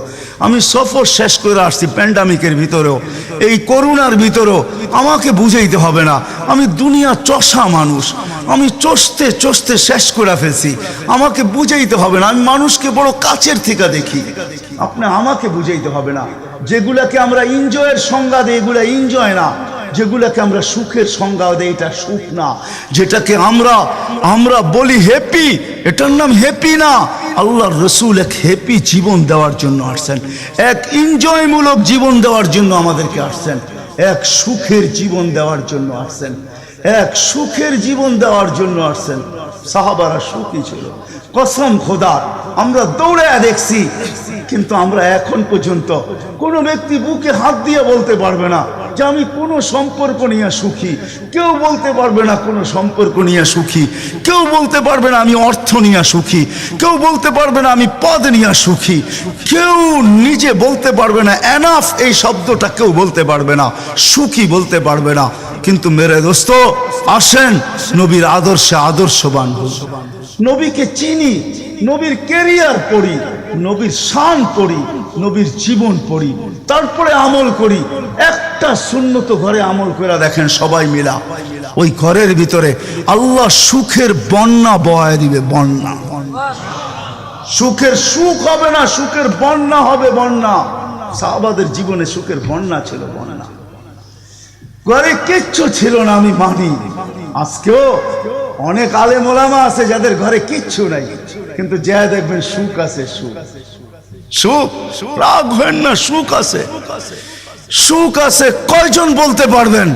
আমি সফর শেষ করে আসছি প্যান্ডামিকের ভিতরেও, এই করোনার ভিতরেও। আমাকে বুঝাইতে হবে না, আমি দুনিয়া চষা মানুষ, আমি চষতে চষতে শেষ করে ফেলছি, আমাকে বুঝাইতে হবে না, আমি মানুষকে বড় কাছের থেকে দেখি। আপনি আমাকে বুঝাইতে হবে না। যেগুলাকে আমরা এনজয়ের সংজ্ঞা দিই, এগুলা এনজয় না। যেগুলাকে আমরা সুখের সংজ্ঞা দেই, এটা সুখ না। যেটাকে আমরা বলি হ্যাপি, এটার নাম হ্যাপি না। আল্লাহর রসুল এক হ্যাপি জীবন দেওয়ার জন্য আসছেন, এক এনজয়মূলক জীবন দেওয়ার জন্য আমাদেরকে আসছেন, এক সুখের জীবন দেওয়ার জন্য আসছেন। এক সুখের জীবন দেওয়ার জন্য আসছেন। সাহাবারা সুখী ছিল, কসম খোদা। আমরা দৌড়ে দেখছি, কিন্তু আমরা এখন পর্যন্ত কোনো ব্যক্তি বুকে হাত দিয়ে বলতে পারবে না যে আমি কোনো সম্পর্ক নিয়ে সুখী। কেউ বলতে পারবে না কোনো সম্পর্ক নিয়ে সুখী। কেউ বলতে পারবে না আমি অর্থ নিয়ে সুখী। কেউ বলতে পারবে না আমি পদ নিয়ে সুখী। কেউ নিজে বলতে পারবে না এনাফ এই শব্দটা কেউ বলতে পারবে না, সুখী বলতে পারবে না। কিন্তু মেরে দোস্ত, আসেন নবীর আদর্শে আদর্শবান হই, নবীকে চিনি, নবীর ক্যারিয়ার পড়ি, নবীর শান পড়ি, নবীর জীবন পড়ি, তারপরে আমল করি। একটা সুন্নত ঘরে আমল করে দেখেন সবাই মিলা, ওই ঘরের ভিতরে আল্লাহ সুখের বন্যা বয়ে দিবে। বন্যা, সুখের সুখ হবে না, সুখের বন্যা হবে। বন্যা, সাহাবাদের জীবনে সুখের বন্যা ছিল, বন্যা। ঘরে কিচ্ছু ছিল না, আমি মানি। আজকেও অনেক আলেম ওলামা আছে যাদের ঘরে কিচ্ছু নাই, কিন্তু যা দেখবেন সুখ আছে। সুখ, সুখ, রাগ হয় না, সুখ আছে, সুখ আছে। কয়জন বলতে পারবেন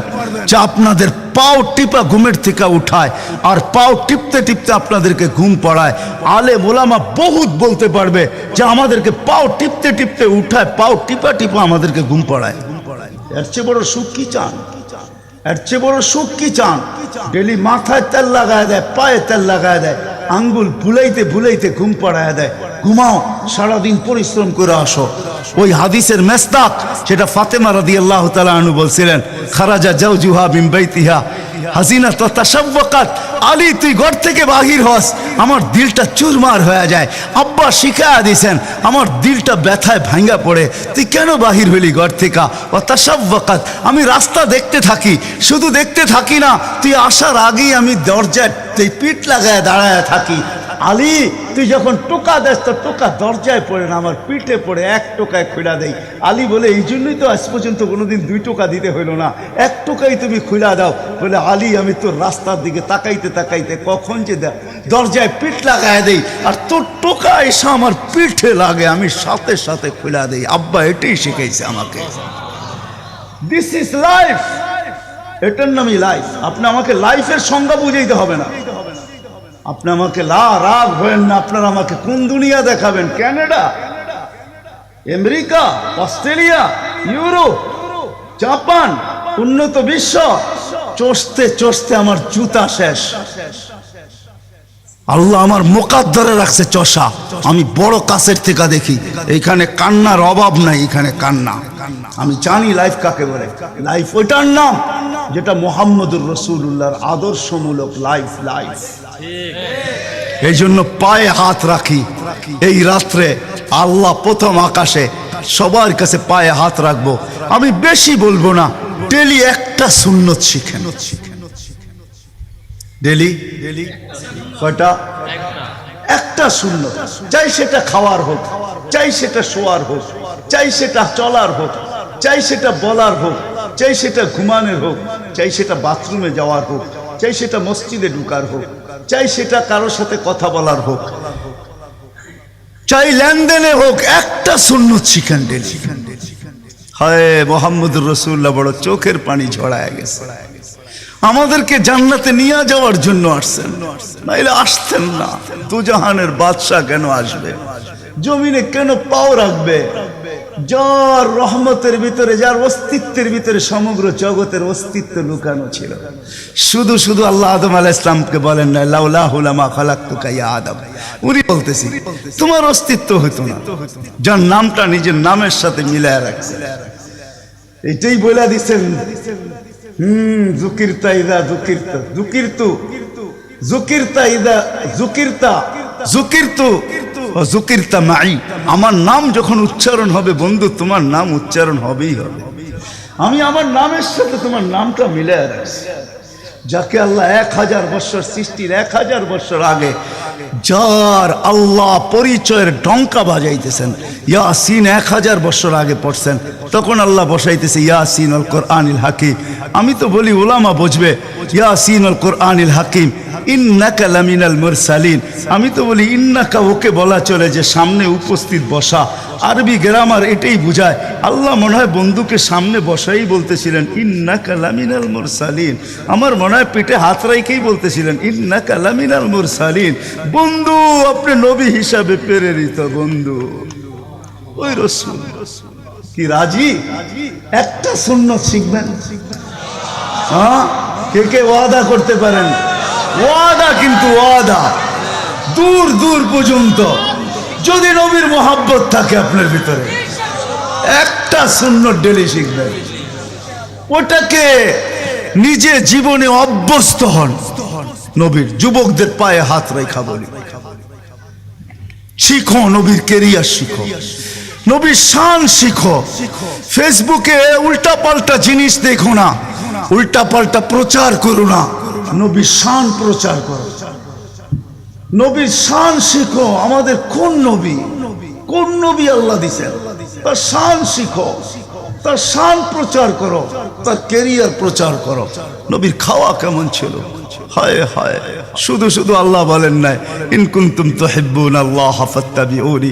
যে আপনাদের পাও টিপা ঘুমের থেকে উঠায় আর পাও টিপতে টিপতে আপনাদেরকে ঘুম পড়ায়? আলেম ওলামা বহুত বলতে পারবে যে আমাদেরকে পাও টিপতে টিপতে উঠায়, পাও টিপা টিপা আমাদেরকে ঘুম পড়ায়। এর চেয়ে বড় সুখ কি চান? এর চেয়ে বড় সুখ কি চান? ডেলি মাথায় তেল লাগায় দেয়, পায়ে তেল লাগায় দেয়, আঙ্গুল ভুলাইতে ভুলাইতে ঘুম পাড়ায় দেয়। ঘুমাও, সারাদিন পরিশ্রম করে আসো। ওই হাদিসের মেসদাক, সেটা ফাতেমা রাদিয়াল্লাহু তাআলা আনহু বলছিলেন, খারাজা জাওজুহা মিন বাইতিহা হাসিনা তো তাশাওয়াকাত। আলী, তুই ঘর থেকে বাহির হস, আমার দিলটা চুরমার হয়ে যায়। আব্বা শিখায়া দিয়েছেন, আমার দিলটা ব্যথায় ভাঙ্গা পড়ে। তুই কেন বাহির হইলি ঘর থেকে? ও তাশাওয়াকাত, আমি রাস্তা দেখতে থাকি, শুধু দেখতে থাকি না, তুই আসার আগেই আমি দরজায় পিঠ লাগায় দাঁড়ায় থাকি। আলী, তুই যখন টোকা দেস তো টোকা দরজায় পড়ে না, আমার পিঠে পড়ে, এক টোকায় খুলা দেই। আলী বলে, এই জন্যই তো আজ পর্যন্ত কোনোদিন 2 টোকা দিতে হইল না, 1 টোকাই তুমি খুলা দাও। বলে, আলী, আমি তোর রাস্তার দিকে তাকাইতে তাকাইতে কখন যে দরজায় পিঠ লাগায় দেই, আর তোর টোকা এসে আমার পিঠে লাগে, আমি সাথে সাথে খুলা দেই। আব্বা এটাই শিখাইছে আমাকে। দিস ইজ লাইফ, এটার নামই লাইফ। আপনি আমাকে লাইফের সংজ্ঞা বুঝাইতে হবে না। আপনি আমাকে রাগ হবেন না। আপনারা আমাকে কোন দুনিয়া দেখাবেন? Canada, America, Australia, Europe, Japan, উন্নত বিশ্ব? চষতে চষতে আমার জুতা শেষ। আল্লাহ আমার মোকাদ্দরে রাখছে চষা। আমি বড় কাছের থেকে দেখি, এইখানে কান্নার অভাব নাই, এখানে কান্না। আমি জানি লাইফ কাকে বলে। লাইফ ওইটার নাম যেটা মুহাম্মদুর রাসূলুল্লাহর আদর্শমূলক লাইফ। লাইফ এই জন্য পায়ে হাত রাখি। এই রাত্রে আল্লাহ প্রথম আকাশে সবার কাছে পায়ে হাত রাখবো। আমি বেশি বলবো না, ডেলি একটা সুন্নত শিখেন। ডেলি কয়টা? একটা সুন্নত। চাই সেটা খাওয়ার হোক, চাই সেটা শোয়ার হোক, চাই সেটা চলার হোক, চাই সেটা বলার হোক, চাই সেটা ঘুমানোর হোক, চাই সেটা বাথরুমে যাওয়ার হোক, চাই সেটা মসজিদে ঢুকার হোক, চাই সেটা কারোর সাথে কথা বলার হোক, চাই লেনদেনে হোক, একটা সুন্নত শিখেন ডেলি। হায় মুহাম্মদুর রাসূলুল্লাহ বড় চোখের পানি ঝরায় গেছে। আমাদেরকে জান্নাতে নিয়ে যাওয়ার জন্য আসছেন, নাইলে আসতেন না। দুজাহানের বাদশা কেন আসবে? জমিনে কেন পাও রাখবে? যার রহমতের ভিতরে, যার অস্তিত্বের ভিতরে সমগ্র জগতের অস্তিত্ব লুকানো ছিল। শুধু শুধু আল্লাহ আদম আলাইহিস সালামকে বলেন না, লাউলাহু লামা খালাকতুকা ইয়া আদম। উনি বলতেছি তোমার অস্তিত্ব হতো না, যার নামটা নিজের নামের সাথে মিলায় রাখছে। এটাই বলে দিচ্ছেন, যুকিরতা ইদা যুকিরতা, যুকিরতু যুকিরতা ইদা যুকিরতা, যুকিরতু ও যুকিরতা মাই। আমার নাম যখন উচ্চারণ হবে বন্ধু, তোমার নাম উচ্চারণ হবেই হবে। আমি আমার নামের সাথে তোমার নামটা মিলে রাখছি। যাকে আল্লাহ 1000 বছর সৃষ্টির 1000 বছর আগে যার আল্লাহ পরিচয়ের ডঙ্কা বাজাইতেছেন। ইয়াসিন 1000 বছর আগে পড়ছেন, তখন আল্লাহ বসাইতেছে ইয়াসিন আল কোরআনিল হাকিম। আমি তো বলি ওলামা বুঝবে, ইয়াসিন আল কোরআনিল হাকিম ইন্নাকা লামিনাল মুরসালিন। আমি তো বলি ইন্নাকা ওকে বলা চলে যে সামনে উপস্থিত বসা, আরবি গ্রামার এটাই বুঝায়। আল্লাহ মনে হয় বন্ধুকে সামনে বসাই বলতেছিলেন ইন্নাকা লামিনাল মুরসালিন। আমার মনে হয় পেটে হাত রাইকেই বলতেছিলেন ইন্নাকা লামিনাল মুরসালিন। বন্ধু আপনি নবী হিসাবে প্রেরিত বন্ধু। ওই রাসূল কি রাজি? একটা সুন্নাত শিখবেন। হ্যাঁ, কে কে ওয়াদা করতে পারেন? ওয়াদা, কিন্তু ওয়াদা দূর দূর পর্যন্ত। যদি নবীর মোহাব্বত থাকে আপনার ভিতরে, একটা সুন্নত ডেলি শিখবেন, ওটাকে নিজে জীবনে অভ্যস্ত হন। নবীর যুবকদের পায়ে হাত রেখা বলি, শিখো নবীর কেরিয়ার, শিখো নবীর শান শিখো। ফেসবুকে উল্টা পাল্টা জিনিস দেখো না, উল্টা পাল্টা প্রচার করো না, নবীর শান প্রচার করো, নবীর শান শিখো। আমাদের কোন নবী, কোন নবী আল্লাহ দিছেন, তার শান শিখো, তার শান প্রচার করো, তার কেরিয়ার প্রচার করো। নবীর খাওয়া কেমন ছিল, হায় হায়। শুধু শুধু আল্লাহ বলেন নাই ইন কুনতুম তুহিব্বুনাল্লাহ ফাত্তাবিউনি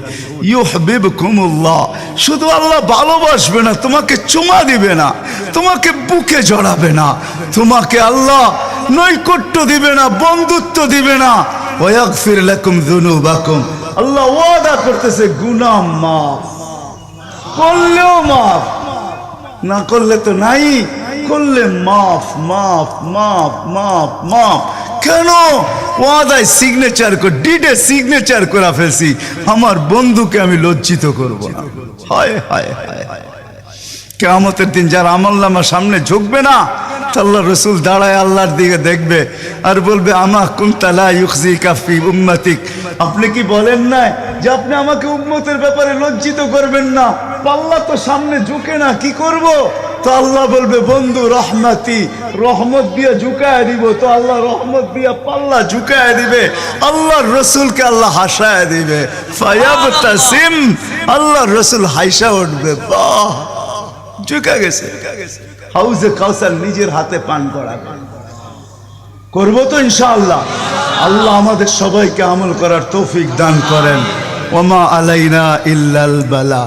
ইউহিব্বুকুমুল্লাহ। শুধু আল্লাহ ভালোবাসবে না, তোমাকে চুমা দিবে না, তোমাকে বুকে জড়াবে না, তোমাকে আল্লাহ নৈকট্য দিবে না, বন্ধুত্ব দিবে না। ওয়াগফির লাকুম যুনুবাকুম। আল্লাহ ওয়াদা করতেছে গুনাহ মাফ করলেও মাফ, না করলে তো নাই, করলে মাফ মাফ মাফ মাফ মাফ। কেন? ওয়াদায় সিগনেচার করে, ডিডে সিগনেচার করে ফেলছি, আমার বন্ধুকে আমি লজ্জিত করব না। হায় হায় হায় হায়। কিয়ামতের দিন যার আমলনামা সামনে ঝুঁকবে না, আল্লাহ রসুল দাঁড়ায় আল্লাহর দিকে দেখবে আর বলবে আমা কুনতা লা ইউখজিকা ফি উম্মতিক। আপনি কি বলেন না যে আপনি আমাকে উম্মতের ব্যাপারে লজ্জিত করবেন না? পাল্লা তো সামনে ঝুঁকে না, কি করব? তো আল্লাহ বলবে বন্ধু রহমতি, রহমত দিয়ে ঝুঁকায় দিব। তো আল্লাহ রহমত দিয়ে পাল্লা ঝুঁকায় দিবে, আল্লাহর রসুলকে আল্লাহ হাসায় দিবে। ফায়াবতাসিম, আল্লাহর রসুল হাইসা উঠবে, বাহ ঝুঁকা গেছে। হাউজে কাউসার নিজের হাতে পান করাবে, করবো তো ইনশাআল্লাহ। আল্লাহ আমাদের সবাইকে আমল করার তৌফিক দান করেন। ওমা আলাইনা ইল্লাল বালা।